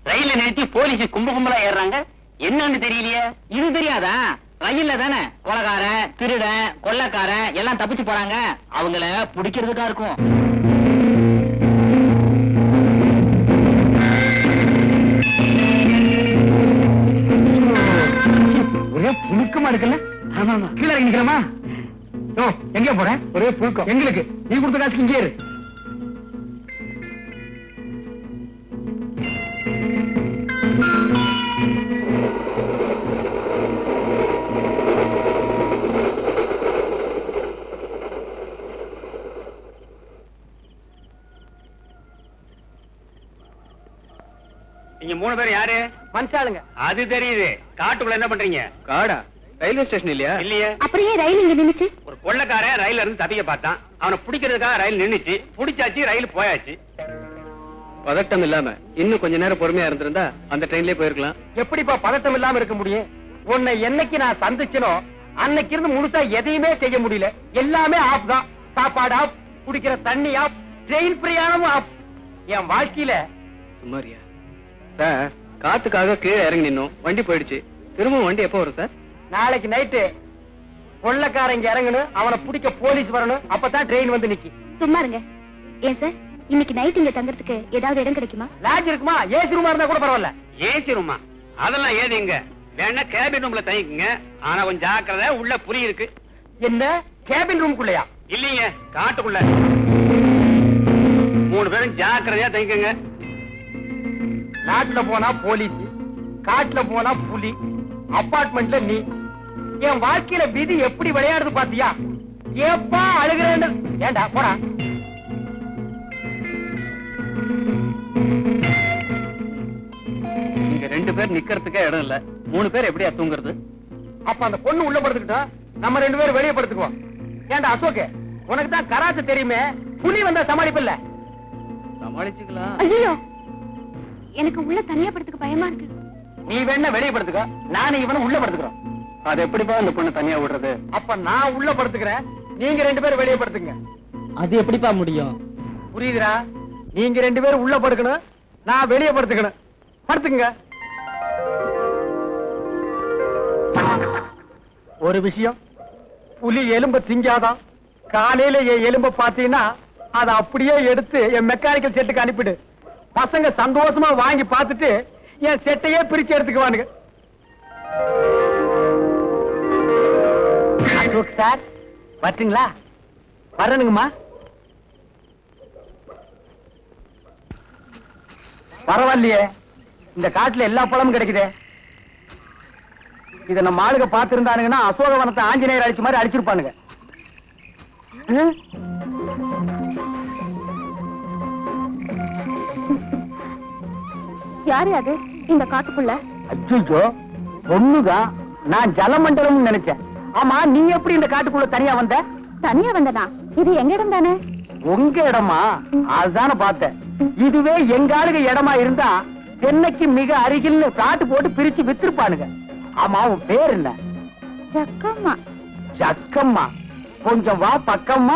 [SPEAKER 3] ரயில நிறுத்தி போலீஸ் கும்பலா ஏறாங்க, என்னன்னு தெரியலையே.
[SPEAKER 5] இது தெரியாதா? ரயில்ல தானே கொலைகாரன், திருடன், கொள்ளக்காரன் எல்லாம் தப்பிச்சு போறாங்க. அவங்கள பிடிக்கிறதுக்கா இருக்கும்.
[SPEAKER 8] ஒரே புழுக்கமா இருக்குல்ல? கீழே இறங்கி நிக்கிறமா? ஓ, எங்க போறேன்? ஒரே புழுக்கம் எங்களுக்கு. நீ கொடுத்த காசுக்கு இங்கே இரு.
[SPEAKER 3] நீங்க 3 பேர் யாரு?
[SPEAKER 2] மனுஷாளுங்க.
[SPEAKER 3] அது தெரியுது. காட்டுக்குள்ள என்ன பண்றீங்க?
[SPEAKER 7] காடா? ரயில்வே ஸ்டேஷன் இல்லையா?
[SPEAKER 3] இல்லையே.
[SPEAKER 6] அப்படியே ரயில் இங்க நின்னுச்சு.
[SPEAKER 3] ஒரு கொள்ளக்காரன் ரயில்ல இருந்து தப்பிக்க பார்த்தான். அவனை பிடிக்கிறதுக்காக ரயில் நின்னுச்சு. பிடிச்சாச்சு, ரயில் போயாச்சு.
[SPEAKER 7] பதட்டம் இல்லாம இன்னும் கொஞ்ச நேரம் பொறுமையா இருந்திருந்தா அந்த ட்ரெயின்லயே போயிருக்கலாம்.
[SPEAKER 2] எப்படிப்பா பதட்டம் இல்லாம இருக்க முடியும்? உன்னை என்னைக்கு நான் சந்திச்சனோ அன்னைக்கு இருந்து முழுசா எதையுமே செய்ய முடியல. எல்லாமே ஆப் தான். சாப்பாடு ஆப், குடிக்கிற தண்ணி ஆப், ட்ரெயின் பிரயாணமும் ஆப். என் வாழ்க்கையில
[SPEAKER 7] சுமாரியா சார், காத்துக்காக கீழே இறங்கி நின்னோம். வண்டி போயிடுச்சு. திரும்ப வண்டி எப்போ வரும் சார்?
[SPEAKER 2] நாளைக்கு நைட்டு கொள்ளக்காரங்க இறங்கணும், அவனை பிடிக்க போலீஸ் வரணும். அப்பதான் ட்ரெயின் வந்து நிக்கி.
[SPEAKER 6] சும்மா இருங்க. ஏன் சார், இன்னைக்கு நைட் இங்க தங்கறதுக்கு ஏதாவது இடம் கிடைக்குமா?
[SPEAKER 2] லாட்ஜ் இருக்குமா? ஏசி ரூமா இருந்தா கூட பரவாயில்ல.
[SPEAKER 3] ஏசி ரூமா? அதெல்லாம் ஏதிங்க. வேணா கேபின் ரூம்ல தங்கிக்குங்க. ஆனா கொஞ்சம் ஜாக்கிரதை, உள்ள புலி இருக்கு.
[SPEAKER 2] என்ன கேபின் ரூம்குள்ளயா?
[SPEAKER 3] இல்லீங்க, காட்டுக்குள்ள. 3 பேரும் ஜாக்கிரதையா தங்கிக்கங்க.
[SPEAKER 2] நாட்டுல போனா போலீஸ், காட்டுல போனா புலி, அபார்ட்மெண்ட்ல நீ. என் வாழ்க்கையில விதி எப்படி விளையாடுது பாத்தியா? ஏப்பா அழுகிறேன்னு. ஏண்டா போடா.
[SPEAKER 7] இங்க 2 பேர் நிக்கிறதுக்கே இடம் இல்ல. 3 பேர் எப்படியா தூங்குறது?
[SPEAKER 2] அப்ப அந்த பொண்ணு உள்ள படுத்துக்கிட்டோம், நம்ம 2 பேரும் வெளியே படுத்துக்குவோம். ஏண்டா அசோக், உனக்கு தான் கராத்தே தெரியுமே, புலி வந்தா சமாளிப்பில்ல?
[SPEAKER 7] சமாளிச்சுக்கலாம்.
[SPEAKER 6] ஐயோ, எனக்கு உள்ள தனியா படுத்துக்க பயமா இருக்கு.
[SPEAKER 2] நீ வேணா வெளியே படுத்துக்க, நானும் இவனும் உள்ள படுத்துக்கிறோம்.
[SPEAKER 7] அது எப்படிப்பா அந்த பொண்ணு தனியா விடுறது?
[SPEAKER 2] அப்ப நான் உள்ள படுத்துக்கிறேன், நீங்க 2 பேரும் வெளியே படுத்துங்க.
[SPEAKER 5] அது எப்படிப்பா முடியும்?
[SPEAKER 2] புரியுதுடா? நீங்க 2 பேரும் உள்ள படுக்கணும், நான் வெளியே படுத்துக்கணும். படுத்துங்க. ஒரு விஷயம், புலி எலும்ப திங்காதான். காலையில என் எலும்ப பாத்தீங்கன்னா அதை அப்படியே எடுத்து என் மெக்கானிக்கல் செட்டுக்கு அனுப்பிடு. பசங்க சந்தோஷமா வாங்கி பார்த்துட்டு என் செட்டையே பிரிச்சு எடுத்துக்குவானுங்க. அசோக் சார் வரட்டுங்களா? வரணுங்கம்மா. பரவாயில்லையே, இந்த காட்டுல எல்லா பழமும் கிடைக்குதே. இத நம்ம ஆளுங்க பாத்துருந்தானுங்கன்னா அசோகவனத்தை ஆஞ்சநேயர் அடிச்ச மாதிரி அடிச்சிருப்பானுங்க.
[SPEAKER 6] யாரு அது இந்த காட்டுக்குள்ள?
[SPEAKER 2] அச்சோ, பொண்ணுதான். நான் ஜலமண்டலம் நினைச்சேன். ஆமா, நீ எப்படி இந்த காட்டுக்குள்ள தனியா வந்த?
[SPEAKER 6] தனியா வந்தனா? இது எங்க இடம் தானே?
[SPEAKER 2] உங்க இடமா? அதுதானே பார்த்தேன். இதுவே எங்க ஆளுங்க இடமா இருந்தா சென்னைக்கு மிக அருகில் காட்டு போட்டு பிரிச்சு வித்திருப்பானுங்க. ஆமா, உன் பேர் என்ன?
[SPEAKER 6] ஜக்கம்மா.
[SPEAKER 2] ஜக்கம்மா? கொஞ்சம் வா பக்கம்மா.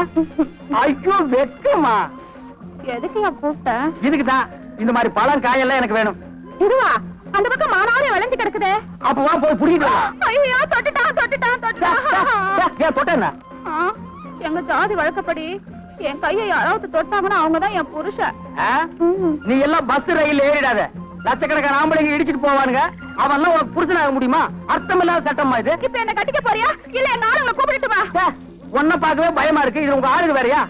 [SPEAKER 2] ஐயோ வெக்கம்மா.
[SPEAKER 6] எதுக்கு கூப்பிட்ட?
[SPEAKER 2] இதுக்குதான். இந்த மாதிரி பழம் காயெல்லாம் எனக்கு வேணும்.
[SPEAKER 6] இதுவா? அந்த பக்கம் மானாரே வளைஞ்சு கிடக்குதே.
[SPEAKER 2] அப்ப வா போய் புடிக்கிட்டு வா.
[SPEAKER 6] ஐயோ, தொட்டுட்டான் தொட்டுட்டான் தொட்டுட்டான்.
[SPEAKER 2] ஏன் தொட்டேன்னா?
[SPEAKER 6] எங்க ஜாதி வழக்கப்படி என் கையை யாராவது தொட்டாங்கன்னா அவங்கதான் என் புருஷன்.
[SPEAKER 2] நீ எல்லாம் பஸ் ரயில் ஏறிடாத. லட்சக்கணக்கான ஆம்பளைங்க இடிச்சிட்டு போவானுங்க. அவன்லாம் உனக்கு புருஷனாக முடியுமா? அர்த்தம் இல்லாத சட்டமா இது?
[SPEAKER 6] இப்ப என்ன கட்டிக்க போறியா இல்ல எங்க ஆளுங்களை கூப்பிட்டு வா?
[SPEAKER 2] உன்ன பார்க்கவே பயமா இருக்கு. இது உங்க ஆளுங்க வேறையா?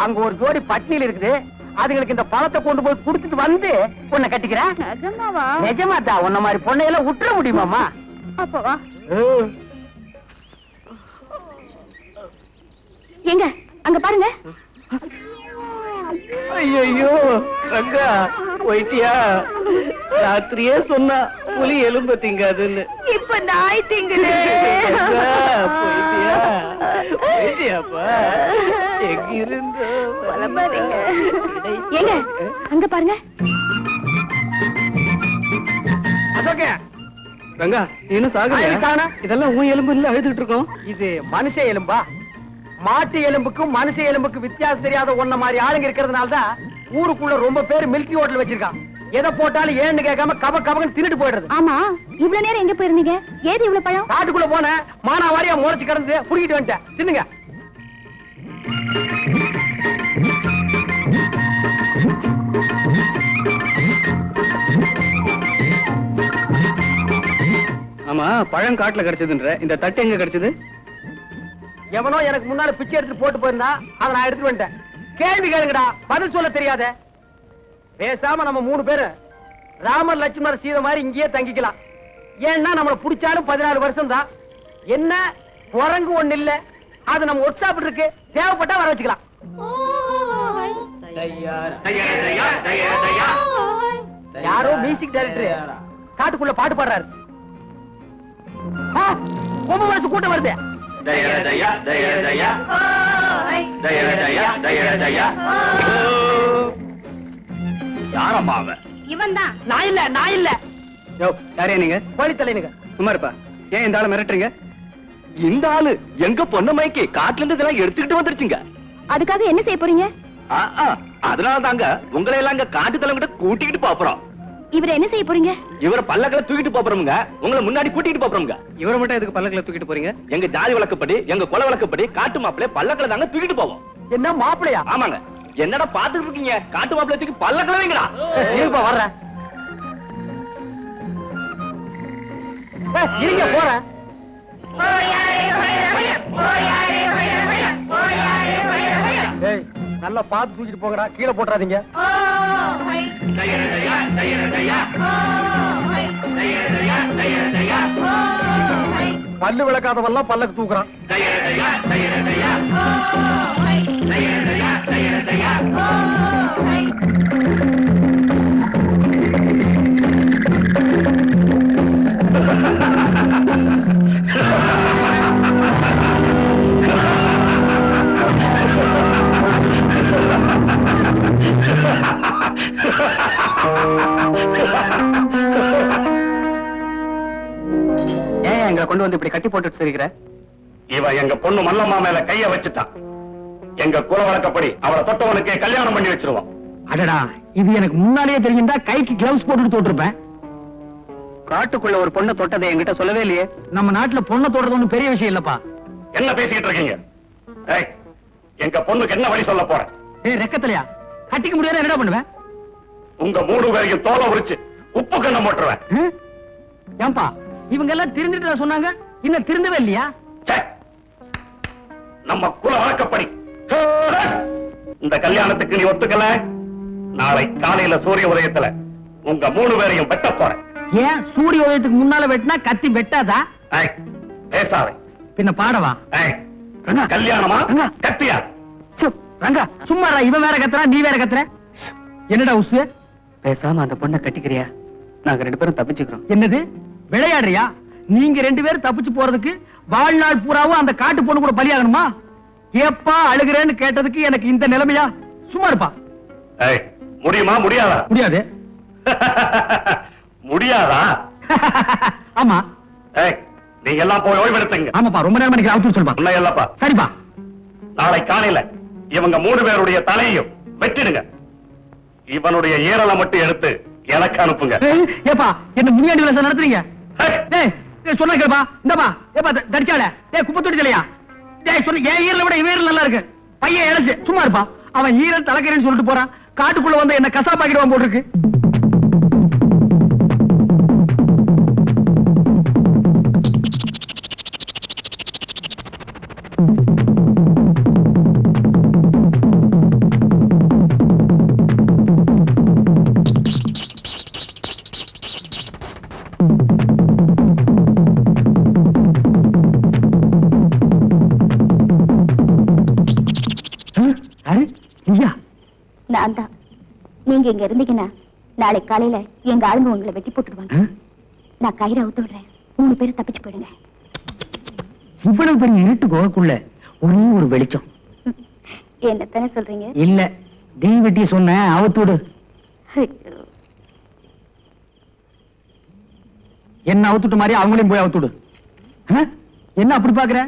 [SPEAKER 2] அங்க ஒரு ஜோடி பட்னியில் இருக்குது. அதுங்களுக்கு இந்த பழத்தை கொண்டு போய் குடுத்துட்டு வந்து உன்னை கட்டிக்கிறேன்.
[SPEAKER 6] நிஜமாவா?
[SPEAKER 2] நிஜமாதா? உன்ன மாதிரி பொண்ணையெல்லாம் விட்டுற முடியுமாமா?
[SPEAKER 6] அப்போ வா. எங்க அங்க பாருங்க.
[SPEAKER 2] ஐயோ ரங்கா போயிட்டியா? ராத்திரியே சொன்னா புலி எலும்ப திங்காதுன்னு.
[SPEAKER 6] இப்ப நாய் திங்குது.
[SPEAKER 2] போயிட்டியா? போயிட்டியாப்பா? எங்கிருந்து
[SPEAKER 6] எங்க அங்க பாருங்க.
[SPEAKER 2] அசோகே
[SPEAKER 7] ரங்கா இன்னும் சாகல.
[SPEAKER 2] இதெல்லாம் உன் எலும்பு இல்ல அழுதுகிட்டு இருக்கோம். இது மனுஷ எலும்பா? மாட்டு எலும்புக்கும் மனுஷ எலும்புக்கும் வித்தியாசம் தெரியாத ஒன்ன மாதிரி ஆளுங்க இருக்கிறதுனாலதான் ஊருக்குள்ள ரொம்ப பேர் மில்கி ஹோட்டல் வச்சிருக்கான். எதை போட்டாலும் ஏன்னு கேட்காம கப கபன்னு தின்னுட்டு போயிடுறது.
[SPEAKER 6] ஆமா, இவ்வளவு நேரம் எங்க போயிருந்தீங்க? ஏது இவ்வளவு பழம்?
[SPEAKER 2] காட்டுக்குள்ள போன மானாவாரியா முறைச்சு கிடந்து புடிக்கிட்டு வந்துட்டேன். தின்னுங்க.
[SPEAKER 7] ஆமா, பழம் காட்டுல கிடைச்சதுன்ற இந்த தட்டு எங்க கிடைச்சது?
[SPEAKER 2] எவனோ எனக்கு முன்னால பிச்சை எடுத்து போட்டு போயிருந்தா அதை நான் எடுத்துட்டு வந்துட்டேன். கேள்வி கேளுங்கடா, பதில் சொல்ல தெரியாத. பேசாம நம்ம 3 பேரு ராமர் லட்சுமணர் சீதை மாதிரி இங்கேயே தங்கிக்கலாம். ஏன்னா நம்மள புடிச்சாலும் 14 வருஷம் தான். என்ன குரங்கு ஒண்ணு இல்ல, அது நம்ம ஒர்க் ஷாப் இருக்கு, தேவைப்பட்டா வர வச்சுக்கலாம். யாரோ மியூசிக் டைரக்டர் காட்டுக்குள்ள பாட்டு பாடுறாரு. கொம்பு மனசு கூட்டம் வருது.
[SPEAKER 5] யாரம்மா அவன்?
[SPEAKER 6] இவன் தான்.
[SPEAKER 2] நான் இல்ல, நான் இல்ல.
[SPEAKER 7] யோ, யாரே நீங்க?
[SPEAKER 2] கோழி தலைனுங்க.
[SPEAKER 7] சும்மா இருப்பா. ஏன் இந்த ஆளை மிரட்டுறீங்க?
[SPEAKER 5] இந்த ஆளு எங்க பொண்ணு மைக்கு காட்டுல இருந்து இதெல்லாம் எடுத்துக்கிட்டு வந்துருச்சுங்க.
[SPEAKER 6] அதுக்காக என்ன செய்ய போறீங்க?
[SPEAKER 5] அதனால தாங்க உங்களை எல்லாம் இங்க காட்டு தலைங்கிட்ட கூட்டிக்கிட்டு போறோம்.
[SPEAKER 6] இவரை என்ன செய்ய போறீங்க?
[SPEAKER 5] இவரை பல்லக்களை தூக்கிட்டு போறோமுங்க. உங்களை முன்னாடி கூட்டிட்டு போறோமுங்க.
[SPEAKER 7] இவரை மட்டும் எதுக்கு பல்லக்கில தூக்கிட்டு போறீங்க?
[SPEAKER 5] எங்க ஜாதி வழக்கப்படி, எங்க குல வழக்கப்படி காட்டு மாப்பிள்ளை பல்லக்களை தாங்க தூக்கிட்டு போவோம்.
[SPEAKER 2] என்ன மாப்பிளையா?
[SPEAKER 5] ஆமாங்க. என்னடா பாத்துட்டு இருக்கீங்க? காட்டு மாப்பிள்ளை தூக்கி பல்லக்களை வைங்கடா.
[SPEAKER 2] இருப்பா வர்றேன். இருங்க போறேன். நல்லா பார்த்து தூக்கிட்டு போங்கடா, கீழே போட்டுறாதீங்க. பல்லு விளக்காதவெல்லாம் பல்லக்கு தூக்குறான்.
[SPEAKER 7] ஏன் எங்களை கொண்டு வந்து இப்படி கட்டி போட்டுட்டு சிரிக்கிற?
[SPEAKER 5] இவன் எங்க பொண்ணு மல்லம்மா மேல கைய வச்சுட்டான். எங்க குல வழக்கப்படி அவளை தொட்டவனுக்கே கல்யாணம் பண்ணி வச்சிருவோம்.
[SPEAKER 2] அடடா, இது எனக்கு முன்னாலேயே தெரிஞ்சிருந்தா கைக்கு கிளவுஸ் போட்டுட்டு தோட்டிருப்பேன்.
[SPEAKER 7] காட்டுக்குள்ள ஒரு பொண்ணை தொட்டதை என்கிட்ட சொல்லவே இல்லையே.
[SPEAKER 2] நம்ம நாட்டுல பொண்ணை தொடுறது ஒண்ணும் பெரிய விஷயம் இல்லப்பா.
[SPEAKER 5] என்ன பேசிட்டு இருக்கீங்க? எங்க பொண்ணுக்கு என்ன வழி சொல்ல போற?
[SPEAKER 2] ரெக்கத்திலையா கட்டிக்க முடியாது, என்ன பண்ணுவேன்?
[SPEAKER 5] உங்க 3 பேரையும் தோலை உரிச்சு உப்பு கண்ணம் போட்டுருவேன்.
[SPEAKER 2] ஏன்பா இவங்க எல்லாம் திருந்துட்டு சொன்னாங்க, இன்னும் திருந்தவே இல்லையா?
[SPEAKER 5] நம்ம குல வழக்கப்படி இந்த கல்யாணத்துக்கு நீ ஒத்துக்கல, நாளை காலையில சூரிய உதயத்துல உங்க 3 பேரையும் வெட்ட போறேன்.
[SPEAKER 2] ஏன் சூரிய உதயத்துக்கு முன்னால வெட்டினா கத்தி வெட்டாதா?
[SPEAKER 5] பேசாதே.
[SPEAKER 2] பின்ன பாடவா?
[SPEAKER 5] கல்யாணமா கத்தியா?
[SPEAKER 2] ரங்கா சும்மா இவன் வேற கத்துறா, நீ வேற கத்துற. என்னடா உசு?
[SPEAKER 7] பேசாம அந்த பொண்ணை கட்டிக்கிறியா? நாங்க 2 பேரும் தப்பிச்சுக்கிறோம்.
[SPEAKER 2] என்னது விளையாடுறியா? நீங்க 2 பேரும் தப்பிச்சு போறதுக்கு வாழ்நாள் பூராவும் அந்த காட்டு பொண்ணு கூட பலியாகணுமா? ஏப்பா அழுகிறேன்னு கேட்டதுக்கு எனக்கு இந்த நிலைமையா? சும்மா இருப்பா.
[SPEAKER 5] முடியுமா? முடியாதா?
[SPEAKER 2] முடியாது.
[SPEAKER 5] முடியாதா?
[SPEAKER 2] ஆமா.
[SPEAKER 5] நீங்க எல்லாம் போய் ஓய்வெடுத்துங்க.
[SPEAKER 2] ஆமாப்பா, ரொம்ப நேரம் எனக்கு அவுத்து சொல்லுப்பா.
[SPEAKER 5] உண்மை இல்லப்பா.
[SPEAKER 2] சரிப்பா.
[SPEAKER 5] நாளை காலையில இவங்க 3 பேருடைய தலையையும் வெட்டிடுங்க. இவனுடைய ஈரலை மட்டும் எடுத்து எனக்கு அனுப்புங்க.
[SPEAKER 2] ஏப்பா என்ன முனியாண்டி விலாசம் நடத்துறீங்க? சொன்ன கேப்பா. இந்தப்பா ஏப்பா தடிச்சால குப்பை தொட்டிலையா? சொல்லு, என் ஈரலை விட இவன் நல்லா இருக்கு. பையன் இழைச்சு சும்மா இருப்பா. அவன் ஈரல் தலைக்கறேன்னு சொல்லிட்டு போறான். காட்டுக்குள்ள வந்து என்ன கசாப்பாக்கிடுவான் போட்டுருக்கு.
[SPEAKER 6] நீங்க இங்க இருந்தீங்கன்னா நாளை காலையில எங்க ஆளுங்க உங்களை வெட்டி போட்டுடுவாங்க. நான் கயிறை அவுத்து விடுறேன், 3 பேரும் தப்பிச்சு போயிடுங்க.
[SPEAKER 8] இவ்வளவு பெரிய இருட்டு கோகுள்ள ஒரே ஒரு வெளிச்சம்.
[SPEAKER 6] என்னத்தானே சொல்றீங்க?
[SPEAKER 8] இல்ல, தீ வெட்டி சொன்ன அவுத்துடு. என்ன அவுத்துட்டு மாதிரி அவங்களையும் போய் அவுத்துடு. என்ன அப்படி பாக்குற?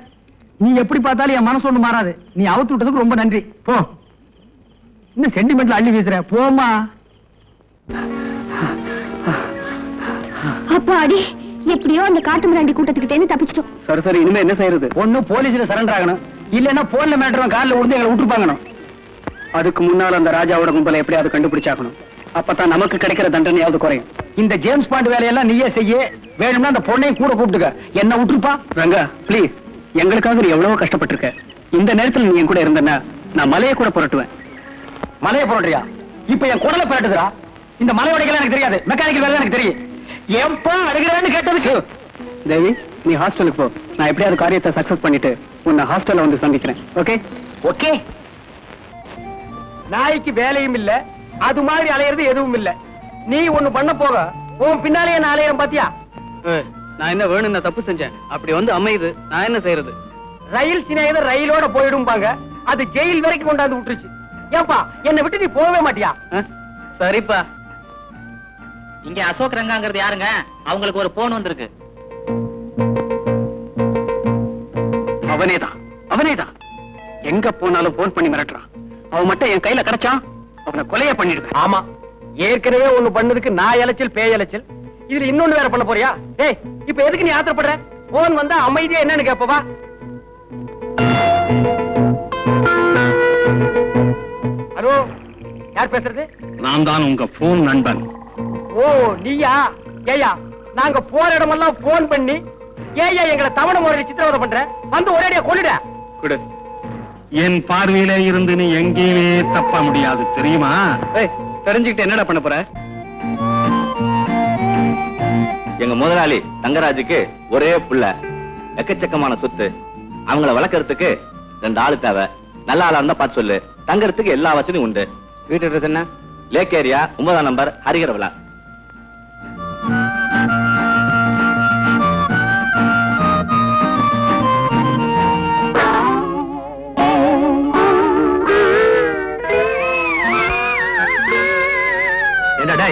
[SPEAKER 8] நீ எப்படி பார்த்தாலும் என் மனசு ஒண்ணு மாறாது. நீ அவுத்து விட்டதுக்கு ரொம்ப நன்றி. போ. இன்னும் சென்டிமெண்ட்ல அள்ளி வீசுற. போமா.
[SPEAKER 6] அப்பாடி, எப்படியோ அந்த காட்டு மிராண்டி கூட்டத்துக்கிட்டே தப்பிச்சிட்டோம்.
[SPEAKER 7] சரி, இனிமே என்ன செய்யறது?
[SPEAKER 2] ஒண்ணு போலீஸ்ல சரண்டர் ஆகணும், இல்லன்னா போன்ல மேட்டரும் கார்ல உருந்து எங்களை விட்டுருப்பாங்கணும்.
[SPEAKER 7] அதுக்கு முன்னால அந்த ராஜாவோட கும்பலை எப்படியாவது கண்டுபிடிச்சாக்கணும். அப்பதான் நமக்கு கிடைக்கிற தண்டனையாவது குறையும்.
[SPEAKER 2] இந்த ஜேம்ஸ் பாண்ட் வேலையெல்லாம் நீயே செய்ய. வேணும்னா அந்த பொண்ணையும் கூட கூப்பிட்டுக்க. என்ன விட்டுருப்பா.
[SPEAKER 7] ரங்கா பிளீஸ், எங்களுக்காக நீ எவ்வளவோ கஷ்டப்பட்டிருக்க. இந்த நேரத்தில் நீ என் கூட இருந்தனா நான் மலையை கூட புரட்டுவேன்.
[SPEAKER 2] மலையை புரட்டுறியா? இப்ப என் குடலை புரட்டுதுரா. இந்த மலை உடைக்கலாம் எனக்கு தெரியாது, மெக்கானிக்கல் வேலை எனக்கு தெரியும். எப்பா அழுகிறேன்னு கேட்டதுக்கு
[SPEAKER 7] தேவி, நீ ஹாஸ்டலுக்கு போ. நான் எப்படியாவது காரியத்தை சக்சஸ் பண்ணிட்டு உன்னை ஹாஸ்டல்ல வந்து சந்திக்கிறேன். Okay
[SPEAKER 2] okay. நாய்க்கு வேலையும் இல்ல, அது மாதிரி அலையிறது எதுவும் இல்ல. நீ ஒண்ணு பண்ண போக உன் பின்னாலே நான் அலையிறேன் பாத்தியா?
[SPEAKER 7] நான் என்ன வேணும், நான் தப்பு செஞ்சேன். அப்படி வந்து அமையுது, நான் என்ன செய்யறது?
[SPEAKER 2] ரயில் சினையத ரயிலோட போயிடும்பாங்க, அது ஜெயில் வரைக்கும் கொண்டாந்து விட்டுருச்சு. ஏப்பா என்னை விட்டு நீ போகவே மாட்டியா?
[SPEAKER 7] சரிப்பா.
[SPEAKER 3] இங்க அசோக் ரங்காங்கிறது யாருங்க? அவங்களுக்கு ஒரு போன் வந்திருக்கு.
[SPEAKER 7] அவனேதான் எங்க போனாலும் போன் பண்ணி மிரட்டுறான். அவன் மட்டும் என் கையில கிடைச்சான், அவனை கொலைய பண்ணிடுவேன்.
[SPEAKER 2] ஆமா, ஏற்கனவே ஒண்ணு பண்ணதுக்கு நான் இலைச்சல் பேய் இலைச்சல், இதுல இன்னொன்னு வேற பண்ண போறியா? டேய், இப்ப எதுக்கு நீ ஆத்திரப்படுற? போன் வந்தா அமைதியா என்னன்னு கேப்பவா? ஹலோ, யார் பேசுறது?
[SPEAKER 5] நான் தான் உங்க போன் நண்பன்.
[SPEAKER 2] ஓ நீயா? ஏயா, நாங்க போற இடமெல்லாம் போன் பண்ணி ஏயா எங்களை தவணை முறையில் சித்திரவதை பண்ற? வந்து ஒரேடியா கொள்ளிட.
[SPEAKER 7] குடு.
[SPEAKER 5] என் பார்வையில இருந்து நீ எங்கேயுமே தப்ப முடியாது, தெரியுமா?
[SPEAKER 7] தெரிஞ்சுக்கிட்டு என்னடா பண்ண போற?
[SPEAKER 9] எங்க முதலாளி தங்கராஜுக்கு ஒரே புள்ள, எக்கச்சக்கமான சொத்து. அவங்கள வளர்க்கறதுக்கு 2 ஆளு தேவை. நல்ல ஆளா இருந்தா பார்த்து சொல்லு. தங்கறதுக்கு எல்லா வசதியும் உண்டு.
[SPEAKER 7] வீட்டு அட்ரஸ் என்ன?
[SPEAKER 9] லேக் ஏரியா 9ஆம் நம்பர், ஹரிகர விழா.
[SPEAKER 8] என்னடா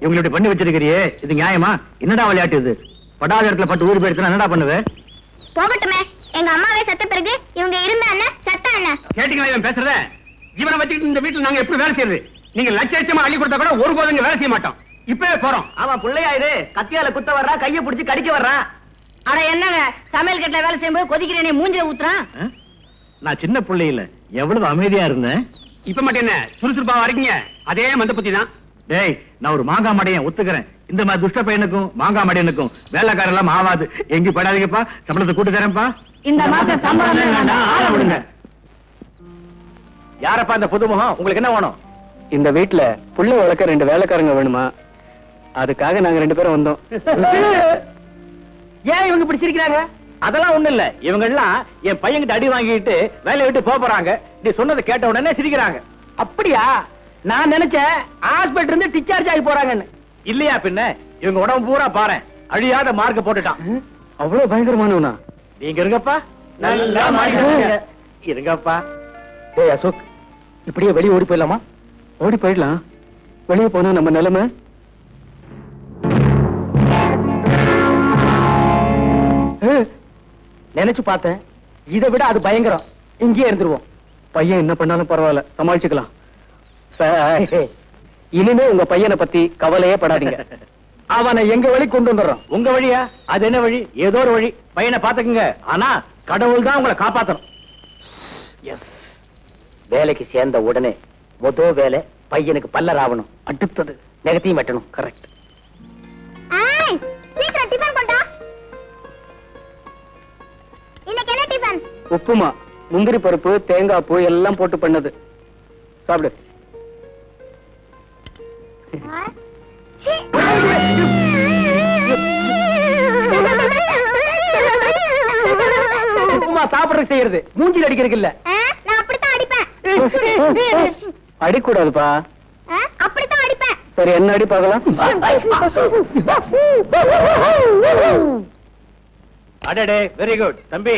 [SPEAKER 8] இவங்களை பண்ணி வச்சிருக்கிறியே, இது நியாயமா? என்னடா விளையாட்டு இது? படாத இடத்துல பட்டு ஊர் போயிடுச்சுன்னா என்னடா பண்ணுவேன்?
[SPEAKER 6] போகட்டுமே, எங்க அம்மாவே செத்த பிறகு இவங்க இருந்தா என்ன, சத்தா என்ன?
[SPEAKER 8] கேட்டீங்களா இவன் பேசுறத? இவனை வச்சுக்கிட்டு இந்த வீட்டுல நாங்க எப்படி வேலை செய்யறது? நீங்க லட்சமா அள்ளி கொடுத்தா கூட ஒருபோதும் இங்க வேலை செய்ய மாட்டோம். இப்பவே போறோம்.
[SPEAKER 2] அவன் பிள்ளையாயிரு, கத்தியால குத்த வர்றா, கைய பிடிச்சு கடிக்க வர்றான்.
[SPEAKER 4] அட என்னங்க, சமையல் கட்டில வேலை செய்யும்போது கொதிக்கிறேனே மூஞ்சில ஊத்துறான்.
[SPEAKER 8] நான் சின்ன பிள்ளை இல்ல, எவ்வளவு அமைதியா இருந்தேன்.
[SPEAKER 7] இப்ப மட்டும் என்ன சுறுசுறுப்பா வரீங்க? அதே மந்த புத்தி தான்.
[SPEAKER 8] டேய், நான் ஒரு மாங்காய் மடையன், ஒத்துக்கிறேன். இந்த மாதிரி துஷ்ட பையனுக்கும் மாங்காய் மடையனுக்கும் வேலைக்காரர் எல்லாம் ஆவாது. எங்க படாதீங்கப்பா, சம்பளத்தை கூட்டு தரேன்ப்பா.
[SPEAKER 4] இந்த மாசம் சம்பளம் வேண்டாம், ஆள விடுங்க.
[SPEAKER 2] யாரப்பா இந்த புதுமுகம்? உங்களுக்கு என்ன வேணும்?
[SPEAKER 7] இந்த வீட்டுல புள்ள வளர்க்க 2 வேலைக்காரங்க வேணுமா? அதுக்காக நாங்க 2 பேரும் வந்தோம்.
[SPEAKER 2] ஏன் இவங்க பிடிச்சிருக்கிறாங்க? அதெல்லாம் ஒண்ணு இல்ல. இவங்க எல்லாம் என் பையன்கிட்ட அடி வாங்கிட்டு வேலையை விட்டு போறாங்க. நீ சொன்னதை கேட்ட உடனே சிரிக்கிறாங்க. அப்படியா? நான் நினைச்சேன் ஹாஸ்பிட்டல் இருந்து டிஸ்சார்ஜ் ஆகி போறாங்கன்னு. இல்லையா பின்ன? இவங்க உடம்பு பூரா பாரு, அழியாத மார்க்க போட்டுட்டான்.
[SPEAKER 7] அவ்வளவு பயங்கரமானவனா?
[SPEAKER 2] நீங்க இருங்கப்பா, நல்லா மாட்டிக்கிட்டீங்க. இருங்கப்பா. ஏய் அசோக், இப்படியே வெளியே ஓடி போயிடலாமா?
[SPEAKER 7] ஓடி போயிடலாம். வெளியே போனா நம்ம நிலைமை.
[SPEAKER 2] நினைச்சு பார்த்தேன், இதை விட அது பயங்கரம். இங்கேயே இருந்துருவோம்.
[SPEAKER 7] பையன் என்ன பண்ணாலும் பரவாயில்ல, சமாளிச்சுக்கலாம். இனிமே உங்க பையனை பத்தி கவலையே படாதீங்க.
[SPEAKER 2] அவனை எங்க வழி கொண்டு வந்துடுறோம். உங்க வழியா? அது என்ன வழி? ஏதோ ஒரு வழி. பையனை பாத்துக்குங்க, ஆனா கடவுள் தான் உங்களை காப்பாத்தணும். வேலைக்கு சேர்ந்த உடனே முதல் வேலை பையனுக்கு பல்லர் ஆகணும். அடுத்தது நெகத்தையும் வெட்டணும். கரெக்ட்.
[SPEAKER 6] சீக்கிரம் டிபன் கொண்டா. இன்னைக்கு என்ன டிபன்?
[SPEAKER 7] உப்புமா, முந்திரி பருப்பு, தேங்காய் பூ எல்லாம் போட்டு பண்ணது. சாப்பிடு.
[SPEAKER 2] உப்புமா சாப்பிடுறது செய்யறது, மூஞ்சில் அடிக்கிறதுக்கு இல்ல.
[SPEAKER 6] நான் அப்படித்தான் அடிப்பேன்.
[SPEAKER 7] அடிக்கூடாதுப்பா.
[SPEAKER 6] அப்படித்தான் அடிப்பேன்.
[SPEAKER 2] சரி, என்ன அடி பார்க்கலாம்.
[SPEAKER 8] அடடே, வெரி குட் தம்பி.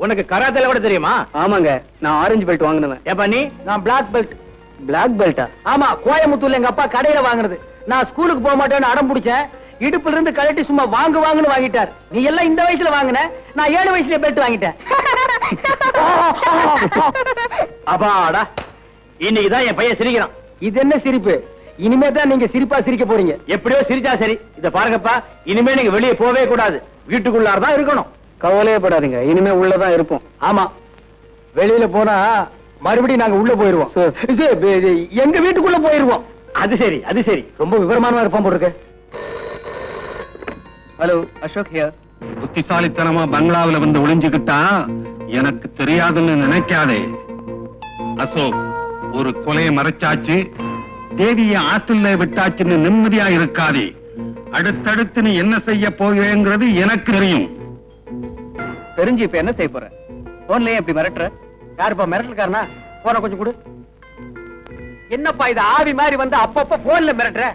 [SPEAKER 8] உனக்கு கராத்தேல கூட தெரியுமா?
[SPEAKER 2] ஆமாங்க, நான் ஆரஞ்சு பெல்ட் வாங்கினேன்.
[SPEAKER 8] ஏப்பா நீ?
[SPEAKER 2] நான் பிளாக் பெல்ட். பிளாக் பெல்ட்டா? ஆமா, கோயம்புத்தூர்ல எங்க அப்பா கடையில வாங்குனது. நான் ஸ்கூலுக்கு போக மாட்டேன்னு அடம் பிடிச்சேன். இடுப்புல இருந்து கழட்டி சும்மா வாங்குன்னு வாங்கிட்டார். நீ எல்லாம் இந்த வயசுல வாங்கின, நான் 7 வயசுல பெல்ட் வாங்கிட்டேன்.
[SPEAKER 8] அப்பாடா, இன்னைக்குதான் என் பையன் சிரிக்கிறான்.
[SPEAKER 2] இது என்ன சிரிப்பு? இனிமே தான் நீங்க சிரிப்பா சிரிக்க போறீங்க.
[SPEAKER 8] எப்படியோ சிரிச்சா சரி. இத பாருங்கப்பா, இனிமே நீங்க வெளியே போவே கூடாது, வீட்டுக்குள்ளாரதான் இருக்கணும்.
[SPEAKER 2] கவலையே படாதீங்க, இனிமே உள்ளதான் இருப்போம். ஆமா, வெளியில போனா மறுபடியும் நாங்க உள்ள போயிருவோம். எங்க வீட்டுக்குள்ள போயிருவோம்.
[SPEAKER 8] அது சரி, அது சரி.
[SPEAKER 2] ரொம்ப விவரமானவா இருப்பான் போட்டிருக்கு. Hello, Ashok here.
[SPEAKER 5] புத்திசாலித்தனமா பங்களாவில வந்து ஒளிஞ்சுக்கிட்டா எனக்கு தெரியாதுன்னு நினைக்காதே. அசோக், ஒரு கொலையை மறைச்சாச்சு, தேவிய ஆத்துல விட்டாச்சுன்னு நிம்மதியா இருக்காதே. அடுத்தடுத்து நீ என்ன செய்ய போகிறேங்கிறது எனக்கு தெரியும்.
[SPEAKER 2] தெரிஞ்சு இப்ப என்ன செய்ய போற? போன்லயே எப்படி மிரட்டுற? யாருப்பா மிரட்டல்காரனா? போன கொஞ்சம் கொடு. என்னப்பா இது ஆவி மாதிரி வந்து அப்பப்ப போன்ல மிரட்டுற?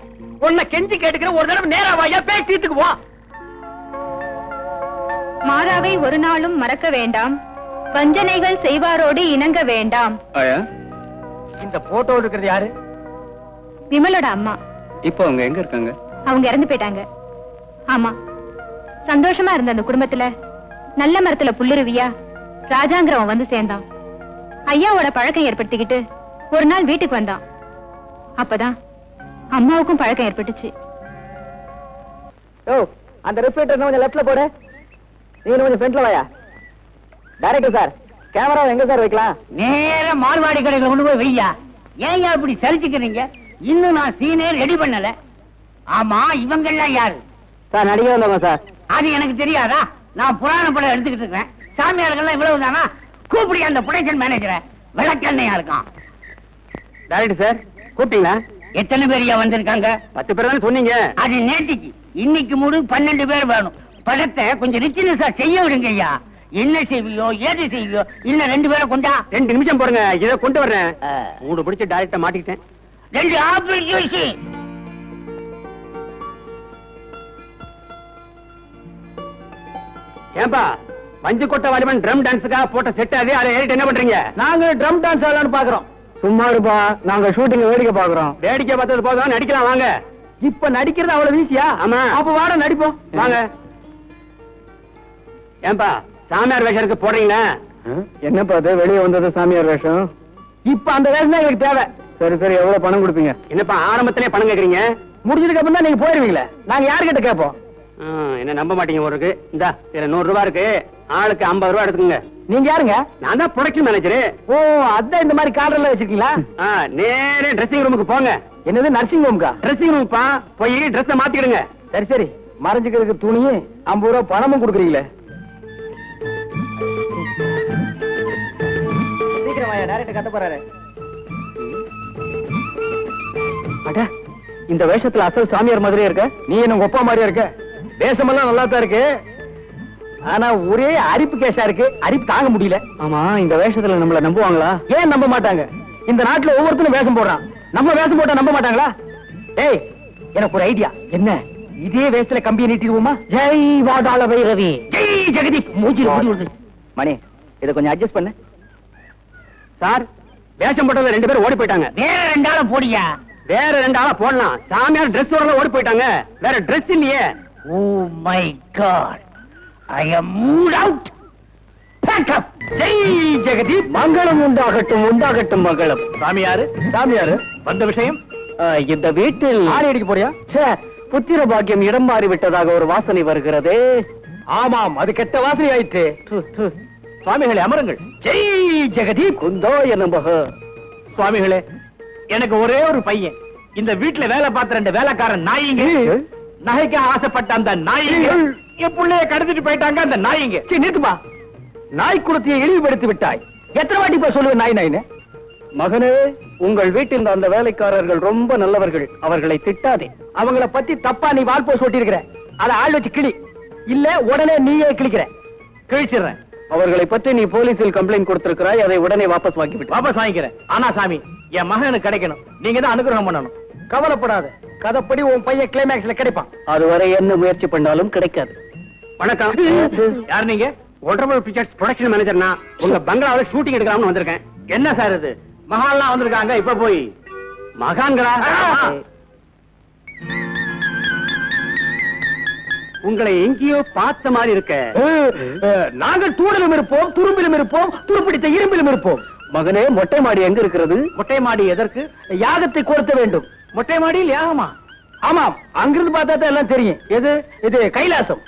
[SPEAKER 2] உன்னை கெஞ்சி கேட்டுக்கிற, ஒரு தடவை நேரா வாயா, பேசிட்டுக்கு போ.
[SPEAKER 6] மாறாவை ஒரு நாளும் மறக்க வேண்டாம், வஞ்சனைகள் செய்வாரோடு இணங்க வேண்டாம்.
[SPEAKER 2] இந்த போட்டோ இருக்கிறது யாரு?
[SPEAKER 6] விமலோட அம்மா.
[SPEAKER 7] இப்போ அவங்க எங்க இருக்காங்க?
[SPEAKER 6] அவங்க இறந்து போயிட்டாங்க. ஆமா, சந்தோஷமா இருந்த அந்த குடும்பத்துல நல்ல மரத்துல புல்லுருவியா ராஜாங்கிறவன் வந்து சேர்ந்தான். ஐயாவோட பழக்கம் ஏற்படுத்திக்கிட்டு ஒரு நாள் வீட்டுக்கு வந்தான். அப்பதான் அம்மாவுக்கும் பழக்கம் ஏற்பட்டுச்சு.
[SPEAKER 2] ஓ, அந்த ரிஃப்ளெக்டர் கொஞ்சம் லெஃப்ட்ல போடு. நீ கொஞ்சம் ஃப்ரண்ட்ல வாயா. டைரக்டர் சார், கேமரா எங்க சார் வைக்கலாம்?
[SPEAKER 4] நேர மார்வாடி கடையில கொண்டு போய் வையா. ஏன் இப்படி சரிச்சுக்கிறீங்க? இன்னும் நான் சீனே ரெடி பண்ணல. ஆமா, இவங்க எல்லாம் யாரு?
[SPEAKER 2] சார், நடிகை வந்தவங்க சார்.
[SPEAKER 4] அது எனக்கு தெரியாதா? நான் புராண படம் எடுத்துக்கிட்டு இருக்கேன். சாமியார்கள் இவ்வளவு தானா? கூப்பிடி அந்த ப்ரொடக்ஷன் மேனேஜரை. விளக்கண்ணையா இருக்கான்.
[SPEAKER 2] டைரக்டர் சார், கூப்பிட்டீங்களா?
[SPEAKER 4] எத்தனை பேரையா வந்திருக்காங்க?
[SPEAKER 2] 10 பேர் தானே சொன்னீங்க.
[SPEAKER 4] அது நேற்றுக்கு. இன்னைக்கு மூடு 12 பேர் வேணும். படத்தை கொஞ்சம் ரிச்சினஸா செய்ய விடுங்க ஐயா. என்ன செய்வியோ, ஏது செய்வியோ, இன்னும் 2 பேரை கொண்டா.
[SPEAKER 2] 2 நிமிஷம் போடுங்க, இதை கொண்டு வர்றேன். 3 பிடிச்சு டைரக்டா மாட்டிக்கிட்டேன்.
[SPEAKER 4] 2 ஆப்பிள் ஜூஸ்.
[SPEAKER 2] ஏன்பா, மஞ்சு கொட்டை வாலிபன் ட்ரம் டான்ஸுக்காக போட்ட செட் அது, அதை ஏறிட்டு என்ன பண்றீங்க? நாங்க ட்ரம் டான்ஸ் ஆடலாம்னு பாக்குறோம். சும்மா இருப்பா, நாங்க ஷூட்டிங் வேடிக்கை பாக்குறோம். வேடிக்கை பார்த்தது போதும், நடிக்கலாம் வாங்க. இப்ப நடிக்கிறது அவ்வளவு ஈஸியா? ஆமா. அப்ப வாட நடிப்போம் வாங்க. ஏன்பா, சாமியார் வேஷம் போடுறீங்களா? என்னப்பா அது, வெளியே வந்தது சாமியார் வேஷம். இப்ப அந்த வேஷம் தான் எங்களுக்கு தேவை. சரி சரி, எவ்வளவு பணம் கொடுப்பீங்க? என்னப்பா ஆரம்பத்திலே பணம் கேக்குறீங்க? முடிஞ்சதுக்கு அப்புறம் தான் நீங்க போயிருவீங்களே, நாங்க யாருக்கிட்ட கேட்போம்? என்ன நம்ப மாட்டீங்க ஒரு இருக்கு. இந்த 100 ரூபாய் இருக்கு, ஆளுக்கு 50 ரூபாய் எடுத்துக்கோங்க. நீங்க யாருங்க? நான் தான் ப்ரொடக்ஷன் மேனேஜர். ஓ, அதான் இந்த மாதிரி கார்டர்ல வச்சிருக்கீங்களா? நேரே ட்ரெஸ்ஸிங் ரூமுக்கு போங்க. என்னது நர்சிங் ரூமுக்கா? ட்ரெஸ்ஸிங் ரூம்ப்பா, போய் ட்ரெஸ்ஸை மாத்திக்கிடுங்க. சரி சரி, மறைஞ்சுக்கிறதுக்கு துணியும் 50 ரூபாய் பணமும் கொடுக்குறீங்களே. சீக்கிரம் வாயா, டைரக்டர் கட்ட போறாரு. அட, இந்த வேஷத்துல அசல் சாமியார் மாதிரியே இருக்க. நீ என்ன உங்க அப்பா மாதிரியா இருக்க? வேஷமெல்லாம் நல்லா தான் இருக்கு, ஆனா ஒரே அரிப்பு கேஷா இருக்கு. அரிப்பு தாங்க முடியல. ஆமா, இந்த வேஷத்துல நம்மள நம்புவாங்களா? ஏன் நம்ப மாட்டாங்க? இந்த நாட்டுல ஒவ்வொருத்தரும் வேஷம் போடுறான். நம்ம வேஷம் போட்டா நம்ப மாட்டாங்களா? ஏய், எனக்கு ஒரு ஐடியா. என்ன? இதே வேஷத்துல கம்பியை நீட்டிடுவோமா? ஜெய் வாடாள வைரவி, ஜெய் ஜெகதீப். மூஞ்சில முடி விடுது. மணி, இதை கொஞ்சம் அட்ஜஸ்ட் பண்ணு. சார், வேஷம் போட்டதுல 2 பேர் ஓடி போயிட்டாங்க.
[SPEAKER 4] வேற 2 ஆளை போடியா.
[SPEAKER 2] வேற 2 ஆளா போடலாம். சாமியார் டிரெஸ் ஓடி போயிட்டாங்க. வேற டிரெஸ் இல்லையே.
[SPEAKER 4] Oh my God, I am mood out. Pack up.
[SPEAKER 2] Jai Jagadeep. மங்களம் உண்டாகட்டும், உண்டாகட்டும் மங்களம். சாமியாரு, சாமியாரு வந்த விஷயம்? இந்த வீட்டில் ஆணி அடிக்க போறியா? சார், புத்திர பாக்கியம் இடம் மாறி விட்டதாக ஒரு வாசனை வருகிறது. ஆமாம், அது கெட்ட வாசனை ஆயிற்று. சுவாமிகளே அமருங்கள். ஜெய் ஜெகதீப். குந்தோ என்னம்பக. சுவாமிகளே, எனக்கு ஒரே ஒரு பையன். இந்த வீட்டுல வேலை பார்த்த 2 வேலைக்காரன் நாயிங்க, நகைக்கு ஆசைப்பட்ட அந்த நாயிங்க என் பிள்ளைய கடத்திட்டு போயிட்டாங்க. அந்த நாயிங்க. நிறுத்துமா, நாய் குலத்தையை இழிவுபடுத்தி விட்டாய். எத்தனை வாட்டி போய் சொல்லுவேன் நாய் நாயின்னு? மகனே, உங்கள் வீட்டில் அந்த வேலைக்காரர்கள் ரொம்ப நல்லவர்கள், அவர்களை திட்டாதே. அவங்கள பத்தி தப்பா நீ வால் போஸ் ஓட்டி இருக்கிற. அதை ஆள் வச்சு கிளி, இல்ல உடனே நீயே கிளிக்கிற. கிழிச்சிடுறேன். அவர்களை பற்றி நீ போலீஸில் கம்ப்ளைண்ட் கொடுத்திருக்கிறாய், அதை உடனே வாபஸ் வாங்கிவிட்டு. வாபஸ் வாங்கிக்கிறேன். ஆனா சாமி, என் மகனுக்கு கிடைக்கணும். நீங்க தான் அனுகிரகம் பண்ணணும். கவலைப்படாத, கதைப்படி உன் பையன் கிளைமேக்ஸ்ல கிடைப்பான்.
[SPEAKER 3] அதுவரை என்ன முயற்சி பண்ணாலும் கிடைக்காது. வணக்கம். யார் நீங்க? Wonderful pictures production manager. நான் உங்க பங்களாவில ஷூட்டிங் எடுக்கலாம்னு வந்திருக்கேன். என்ன சார் இது? மகான்லாம் வந்திருக்காங்க. இப்ப போய் மகான்களா? உங்களை எங்கேயோ பார்த்த மாதிரி இருக்க.
[SPEAKER 2] நாங்கள் தூணிலும் இருப்போம், துரும்பிலும் இருப்போம், துருப்பிடித்த இரும்பிலும் இருப்போம்.
[SPEAKER 3] மகனே, மொட்டை மாடி எங்க இருக்கிறது?
[SPEAKER 2] மொட்டை மாடி எதற்கு? யாகத்தை கொடுத்த வேண்டும்.
[SPEAKER 3] மொட்டை மாடியில் யாகமா?
[SPEAKER 2] ஆமாம், அங்கிருந்து பார்த்தா தான் எல்லாம் தெரியும். எது? இது கைலாசம்.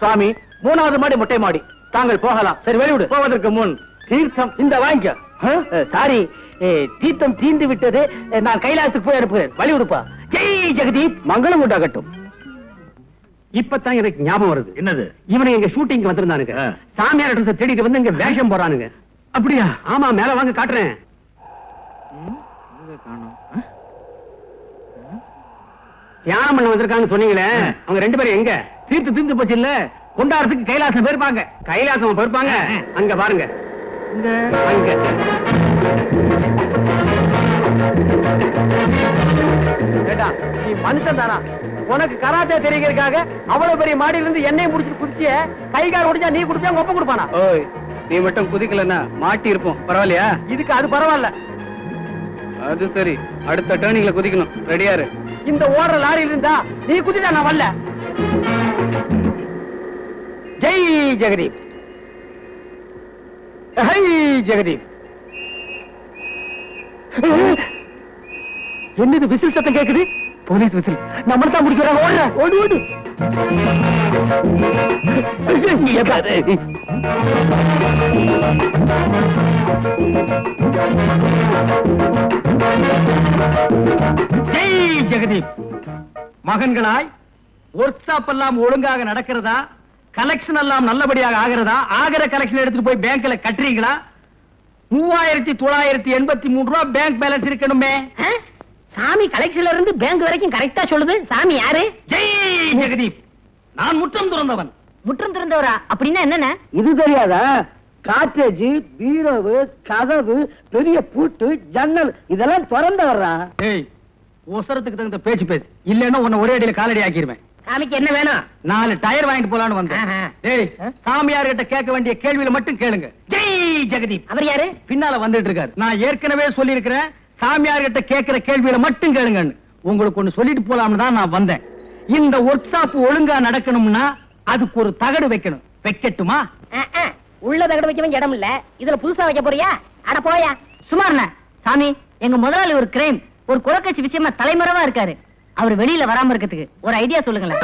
[SPEAKER 3] சுவாமி, 3வது மாடி மொட்டை மாடி. தாங்கள் போகலாம்.
[SPEAKER 2] சரி, வெளிவிடு.
[SPEAKER 3] போவதற்கு முன் தீர்த்தம்
[SPEAKER 2] இந்த வாங்கிக்க. சாரி, தீர்த்தம் தீந்து விட்டது. நான் கைலாசத்துக்கு போய் அனுப்புகிறேன். வழி விடுப்பா. ஜெய் ஜெகதீப், மங்களம் உண்டாகட்டும்.
[SPEAKER 3] இப்பதான் எனக்கு ஞாபகம் வருது.
[SPEAKER 9] என்னது?
[SPEAKER 3] இவனை எங்க ஷூட்டிங் வந்திருந்தானுங்க. சாமியார் அட்ரஸ் தேடிட்டு வந்து இங்க வேஷம் போறானுங்க.
[SPEAKER 2] அப்படியா?
[SPEAKER 3] ஆமா, மேல வாங்க காட்டுறேன். தியானம் பண்ண வந்திருக்காங்க சொன்னீங்களே, அவங்க 2 பேரும் எங்க?
[SPEAKER 2] தீர்த்து தீர்ந்து போச்சு இல்ல, கொண்டாடுறதுக்கு கைலாசம் போயிருப்பாங்க.
[SPEAKER 3] கைலாசம் போயிருப்பாங்க. அங்க பாருங்க. அங்க
[SPEAKER 2] நீ மனுஷன் தானா? உனக்கு கராத்தே தெரிகிறதுக்காக அவ்வளவு பெரிய மாடியில இருந்து எண்ணெய் முடிச்சுட்டு குதிச்சிய கைகால் உடைஞ்சா நீ குடிச்சா உங்க ஒப்ப கொடுப்பானா?
[SPEAKER 7] ஓய், நீ மட்டும் குதிக்கலன்னா மாட்டி இருப்போம். பரவாயில்லையா?
[SPEAKER 2] இதுக்கு அது பரவாயில்ல.
[SPEAKER 7] அது சரி, அடுத்த டர்னிங்ல குதிக்கணும். ரெடியா இரு.
[SPEAKER 2] இந்த ஓடுற லாரியில இருந்தா நீ குதிச்சா நான் வரல. ஜெய் ஜெகதீப், ஹை ஜெகதீப். என்னது விசில் சத்தம் கேக்குது? Police whistle. நம்மள தான் முடிக்கிறாங்க. ஓடு ஓடு ஓடு. ஜெய் ஜெகதீப். மகன்களாய், ஒர்க் ஷாப் எல்லாம் ஒழுங்காக நடக்கிறதா? கலெக்ஷன் எல்லாம் நல்லபடியாக ஆகிறதா? ஆகிற கலெக்ஷன் எடுத்துட்டு போய் பேங்க்ல கட்டுறீங்களா? 3983 ரூபாய் பேங்க் பேலன்ஸ் இருக்கணுமே.
[SPEAKER 4] சாமி கலெக்ஷன்ல இருந்து பேங்க் வரைக்கும் கரெக்டா சொல்லுது. சாமி யாரு?
[SPEAKER 2] ஜெய் ஜெகதீப். நான் முற்றம் துறந்தவன்.
[SPEAKER 4] முற்றம் திறந்தவரா? அப்படின்னா என்னென்ன?
[SPEAKER 2] இது தெரியாதா? காட்டேஜ், பீரோவு, கதவு, பெரிய பூட்டு, ஜன்னல் இதெல்லாம் திறந்து வர்றான். ஏய், ஒசரத்துக்கு தகுந்த பேச்சு பேசு, இல்லன்னா உன்னை ஒரே அடியில காலடி ஆக்கிடுவேன்.
[SPEAKER 4] சாமிக்கு என்ன வேணும்?
[SPEAKER 2] 4 டயர் வாங்கிட்டு போலான்னு வந்தேன். ஏய், சாமியார் கிட்ட கேட்க வேண்டிய கேள்வியில மட்டும் கேளுங்க. ஜெய் ஜெகதீப்.
[SPEAKER 4] அவர் யாரு?
[SPEAKER 2] பின்னால வந்துட்டு இருக்காரு. நான் ஏற்கனவே சொல்லி இருக்கிறேன், சாமியார் கிட்ட கேட்கிற கேள்வியில மட்டும் கேளுங்கன்னு. உங்களுக்கு ஒண்ணு சொல்லிட்டு போலாம்னு தான் நான் வந்தேன். இந்த ஒர்க் ஷாப் ஒழுங்கா நடக்கணும்னா அதுக்கு ஒரு தகடு வைக்கணும். வைக்கட்டுமா?
[SPEAKER 4] உள்ள தகடு வைக்க வேண்டிய இடம் இல்ல, இதுல புதுசா வைக்க போறியா? அட போயா. சுமார்ண்ண சாமி, எங்க முதலாளி ஒரு கிரைம், ஒரு குலக்கட்சி விஷயமா தலைமறைவா இருக்காரு. அவர் வெளியில வராம இருக்கிறதுக்கு ஒரு ஐடியா சொல்லுங்களேன்.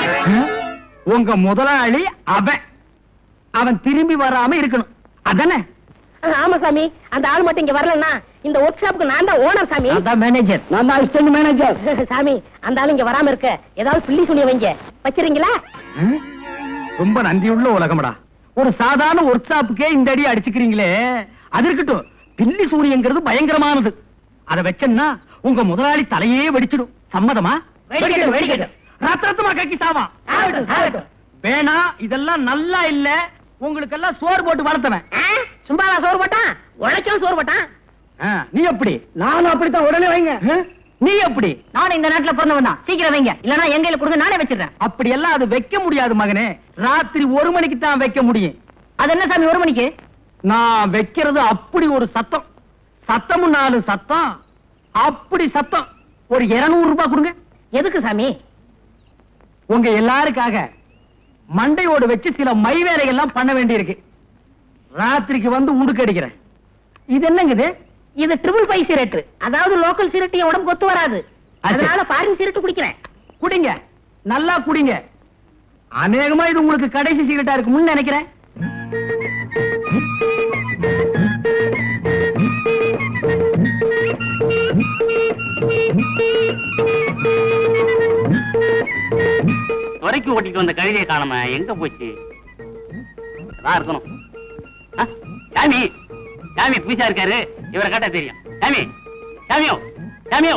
[SPEAKER 2] உங்க முதலாளி அவன் திரும்பி வராம இருக்கணும், அதானே?
[SPEAKER 4] ஆமா சாமி, அந்த ஆள் மட்டும் இங்க வரலன்னா இந்த ஒர்க் ஷாப்புக்கு நான் தான் ஓனர் சாமி.
[SPEAKER 2] அதான் மேனேஜர். நான் தான் அசிஸ்டன்ட் மேனேஜர்.
[SPEAKER 4] சாமி, அந்த ஆள் இங்க வராம இருக்க ஏதாவது பில்லி சுனிய வைங்க. வச்சிரீங்களா?
[SPEAKER 2] ரொம்ப நன்றியுள்ள உலகம்டா. ஒரு சாதாரண ஒர்க் ஷாப்புக்கே இந்த அடி அடிச்சுக்கிறீங்களே, அது இருக்கட்டும். பில்லி சூரியங்கிறது பயங்கரமானது. அதை வச்சேன்னா உங்க முதலாளி தலையே வெடிச்சிடும். சம்மதமா? ரத்தமா கக்கி சாவா. வேணா, இதெல்லாம் நல்லா இல்ல. உங்களுக்கு எல்லாம் சோறு போட்டு வளர்த்தவன்.
[SPEAKER 4] சும்மாவா சோறு போட்டான்? உழைச்சும் சோறு போட்டான்.
[SPEAKER 2] நீ எப்படி? நானும் அப்படித்தான். உடனே வைங்க. நீ எப்படி?
[SPEAKER 4] நானும் இந்த நாட்டுல பிறந்தவன் தான். சீக்கிரம் வைங்க, இல்லன்னா எங்க கையில கொடுங்க, நானே வச்சிடுறேன்.
[SPEAKER 2] அப்படி எல்லாம் அது வைக்க முடியாது மகனே. ராத்திரி 1 மணிக்கு தான் வைக்க முடியும்.
[SPEAKER 4] அது என்ன சாமி 1 மணிக்கு?
[SPEAKER 2] நான் வைக்கிறது அப்படி ஒரு சத்தம். சத்தமும் 4 சத்தம். அப்படி சத்தம். ஒரு 200 ரூபாய் கொடுங்க.
[SPEAKER 4] எதுக்கு சாமி?
[SPEAKER 2] உங்க எல்லாருக்காக மண்டையோடு வச்சு சில மை வேலைகள்லாம் பண்ண வேண்டி இருக்கு. ராத்திரிக்கு வந்து உடுக்க அடிக்கிறேன். இது என்னங்குது?
[SPEAKER 4] இது ட்ரிபிள் 5 சிரட்டு. அதாவது லோக்கல் சிரட்டு என் உடம்பு கொத்து வராது. அதனால ஃபாரின் சிரட்டு குடிக்கிறேன்.
[SPEAKER 2] குடிங்க, நல்லா குடிங்க. அநேகமா இது உங்களுக்கு கடைசி சிகரெட்டா இருக்கும்னு நினைக்கிறேன்.
[SPEAKER 3] துறைக்கு ஓட்டிட்டு வந்த கழுதையை காணாம எங்க போச்சு? இருக்கணும். சாமி, சாமி புதுசா இருக்காரு, இவரை கேட்டா தெரியும். சாமி, சாமியோ, சாமியோ.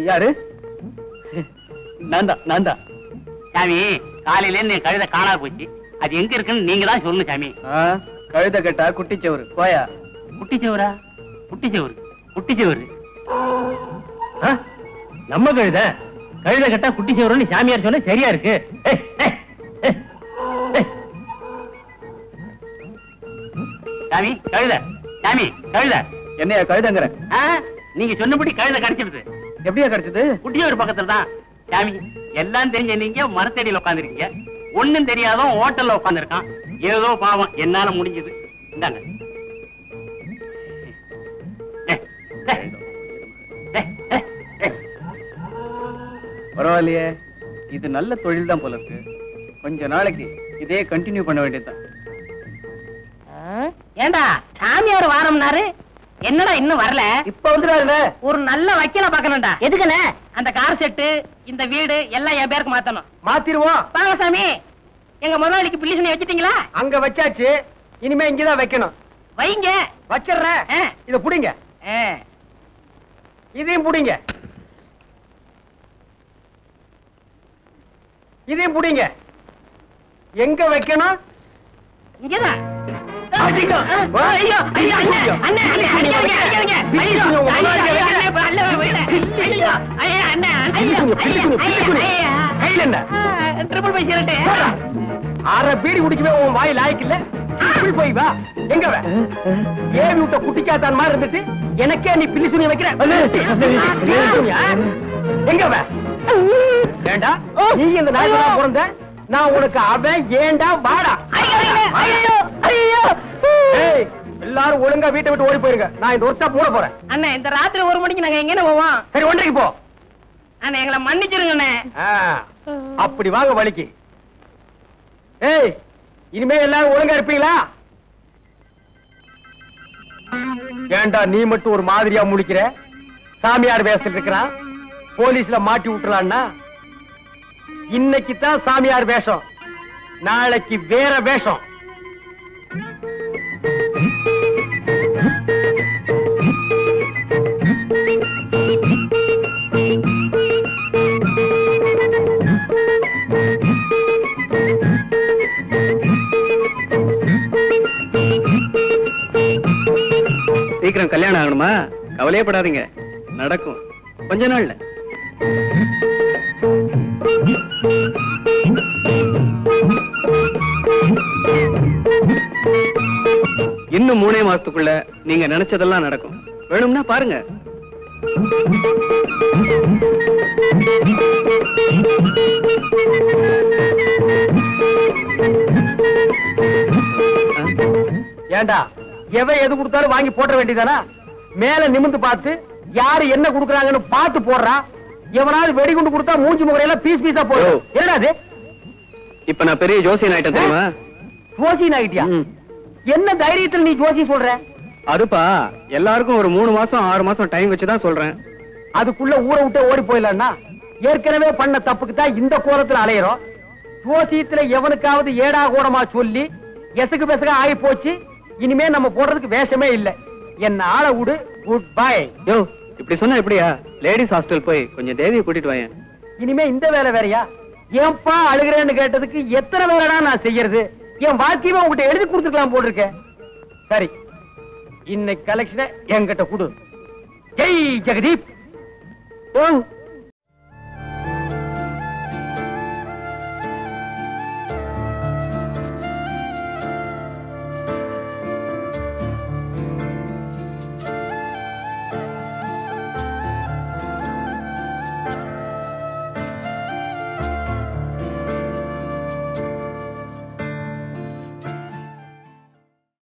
[SPEAKER 2] யாரு? நான் தான்.
[SPEAKER 3] சாமி, காலையில இருந்து என் கழுதை காணாம போச்சு. அது எங்க இருக்குன்னு நீங்க தான் சொல்லணும் சாமி.
[SPEAKER 7] கழுத கேட்டா குட்டிச்சவரு போயா.
[SPEAKER 3] குட்டிச்சவரா? குட்டிச்சவரு, குட்டிச்சவரு.
[SPEAKER 2] நம்ம கழுத
[SPEAKER 3] கழுத கட்டா குட்டி சேவரம்னு சாமியார் சொன்ன சரியா இருக்கு. சாமி கழுத, சாமி கழுத.
[SPEAKER 7] என்னையா கழுதங்கிற?
[SPEAKER 3] நீங்க சொன்னபடி கழுத கிடைச்சிருது.
[SPEAKER 7] எப்படியா கிடைச்சது?
[SPEAKER 3] குட்டியூர் பக்கத்துல தான். சாமி எல்லாம் தெரிஞ்ச நீங்க மரத்தடியில உட்காந்துருக்கீங்க, ஒண்ணும் தெரியாதவன் ஹோட்டல்ல உட்காந்துருக்கான். ஏதோ பாவம் என்னால முடிஞ்சது. இந்தாங்க.
[SPEAKER 7] பரவாயில்லையே, இது நல்ல தொழில் தான் போல இருக்கு. கொஞ்ச நாளைக்கு இதே கண்டினியூ பண்ண வேண்டியதுதான்.
[SPEAKER 4] ஏண்டா சாமியார் வாரம்னாரு, என்னடா இன்னும் வரல?
[SPEAKER 2] இப்ப வந்துடாருல.
[SPEAKER 4] ஒரு நல்ல வக்கீல பாக்கணும்டா. எதுக்குண்ணே? அந்த கார் செட்டு, இந்த வீடு எல்லாம் என் பேருக்கு மாத்தணும்.
[SPEAKER 2] மாத்திருவோம்.
[SPEAKER 4] வாங்க சாமி. எங்க முதலாளிக்கு பிள்ளைசனை வச்சிட்டீங்களா?
[SPEAKER 2] அங்க வச்சாச்சு, இனிமே இங்கதான் வைக்கணும்.
[SPEAKER 4] வைங்க.
[SPEAKER 2] வச்சிடுறேன். இத புடிங்க. இதையும் புடிங்க. இதையும் புடிங்க. எங்க வைக்கணும்?
[SPEAKER 4] இங்கதான். ஐயோ ஐயோ ஐயோ அண்ணே அண்ணே அடிக்காதீங்க அடிக்காதீங்க. ஐயோ ஐயோ அண்ணே ஐயோ
[SPEAKER 2] கையில என்ன?
[SPEAKER 4] ட்ரிபிள் பை சிரட்டே.
[SPEAKER 2] அரை பீடி குடிக்கவே உன் வாய் லாய்க்கு இல்ல. இப்படி போய் வா. எங்க வே? ஏவி விட்ட குட்டிக்காத்தான் மாதிரி இருந்துட்டு எனக்கே நீ பில்லி சுனிய வைக்கிற. எங்க வே? ஏண்டா நீ இந்த நாய்க்கு பிறந்த? நான் உனக்கு அவன். ஏண்டா வாடா.
[SPEAKER 4] ஐயோ ஐயோ.
[SPEAKER 2] ஏய், எல்லாரும் ஒழுங்கா வீட்டை விட்டு ஓடி போயிருங்க. நான் இந்த ஒர்க் ஷாப் மூட போறேன்.
[SPEAKER 4] அண்ணே இந்த ராத்திரி 1 மணிக்கு நாங்க எங்க போவோம்?
[SPEAKER 2] சரி, 1:30 போ.
[SPEAKER 4] அண்ணே எங்களை மன்னிச்சிருங்க அண்ணே.
[SPEAKER 2] அப்படி வாங்க வலிக்கு. ஏய், இனிமே எல்லாரும் ஒழுங்கா இருப்பீங்களா? ஏண்டா நீ மட்டும் ஒரு மாதிரியா முழிக்கிற? சாமியார் வேஷத்துல இருக்கிறான், போலீஸ்ல மாட்டி விட்டுலான்னா? இன்னைக்கு தான் சாமியார் வேஷம், நாளைக்கு வேற வேஷம்.
[SPEAKER 7] சீக்கிரம் கல்யாணம் ஆகணுமா? கவலையே படாதீங்க, நடக்கும் கொஞ்ச நாள்ல. இன்னும் 3 மாசத்துக்குள்ள நீங்க நினைச்சதெல்லாம் நடக்கும். வேணும்னா பாருங்க.
[SPEAKER 2] ஏண்டா எவன் எது கொடுத்தாலும் வாங்கி போட்ட வேண்டியதானா? மேல நிமிந்து பார்த்து யாரு என்ன கொடுக்கறாங்கன்னு பார்த்து போடுறா. எவனாவது வெடிகுண்டு கொடுத்தா மூஞ்சி முகரையெல்லாம் பீஸ் பீஸா போடும். என்னடா அது?
[SPEAKER 7] இப்ப நான் பெரிய ஜோசியன் ஆயிட்டேன் தெரியுமா?
[SPEAKER 2] ஜோசியன் ஆயிட்டியா? என்ன தைரியத்தில் நீ ஜோசி சொல்ற?
[SPEAKER 7] அதுப்பா, எல்லாருக்கும் ஒரு 3 மாசம் 6 மாசம் டைம் வச்சுதான் சொல்றேன்.
[SPEAKER 2] அதுக்குள்ள ஊரை விட்டு ஓடி போயிடலன்னா? ஏற்கனவே பண்ண தப்புக்கு தான் இந்த கோலத்துல அலையிறோம். ஜோசியத்துல எவனுக்காவது ஏடா கூடமா சொல்லி எசக்கு பெசக ஆகி போச்சு. இனிமே நம்ம போடுறதுக்கு வேஷமே இல்ல. என்ன ஆள விடு. Good bye.
[SPEAKER 7] யோ, இப்படி சொன்னா எப்படியா? லேடிஸ் ஹாஸ்டல் போய் கொஞ்சம் தேவியை கூட்டிட்டு வாயேன்.
[SPEAKER 2] இனிமே இந்த வேலை வேறையா? ஏன்பா அழுகிறேன்னு கேட்டதுக்கு எத்தனை வேலைடா நான் செய்யறது? என் வாழ்க்கையுமே உங்ககிட்ட எழுதி கொடுத்துக்கலாம் போட்டிருக்கேன். சரி, இன்னைக்கு கலெக்ஷனை என்கிட்ட கொடு. ஜெய் ஜெகதீப்.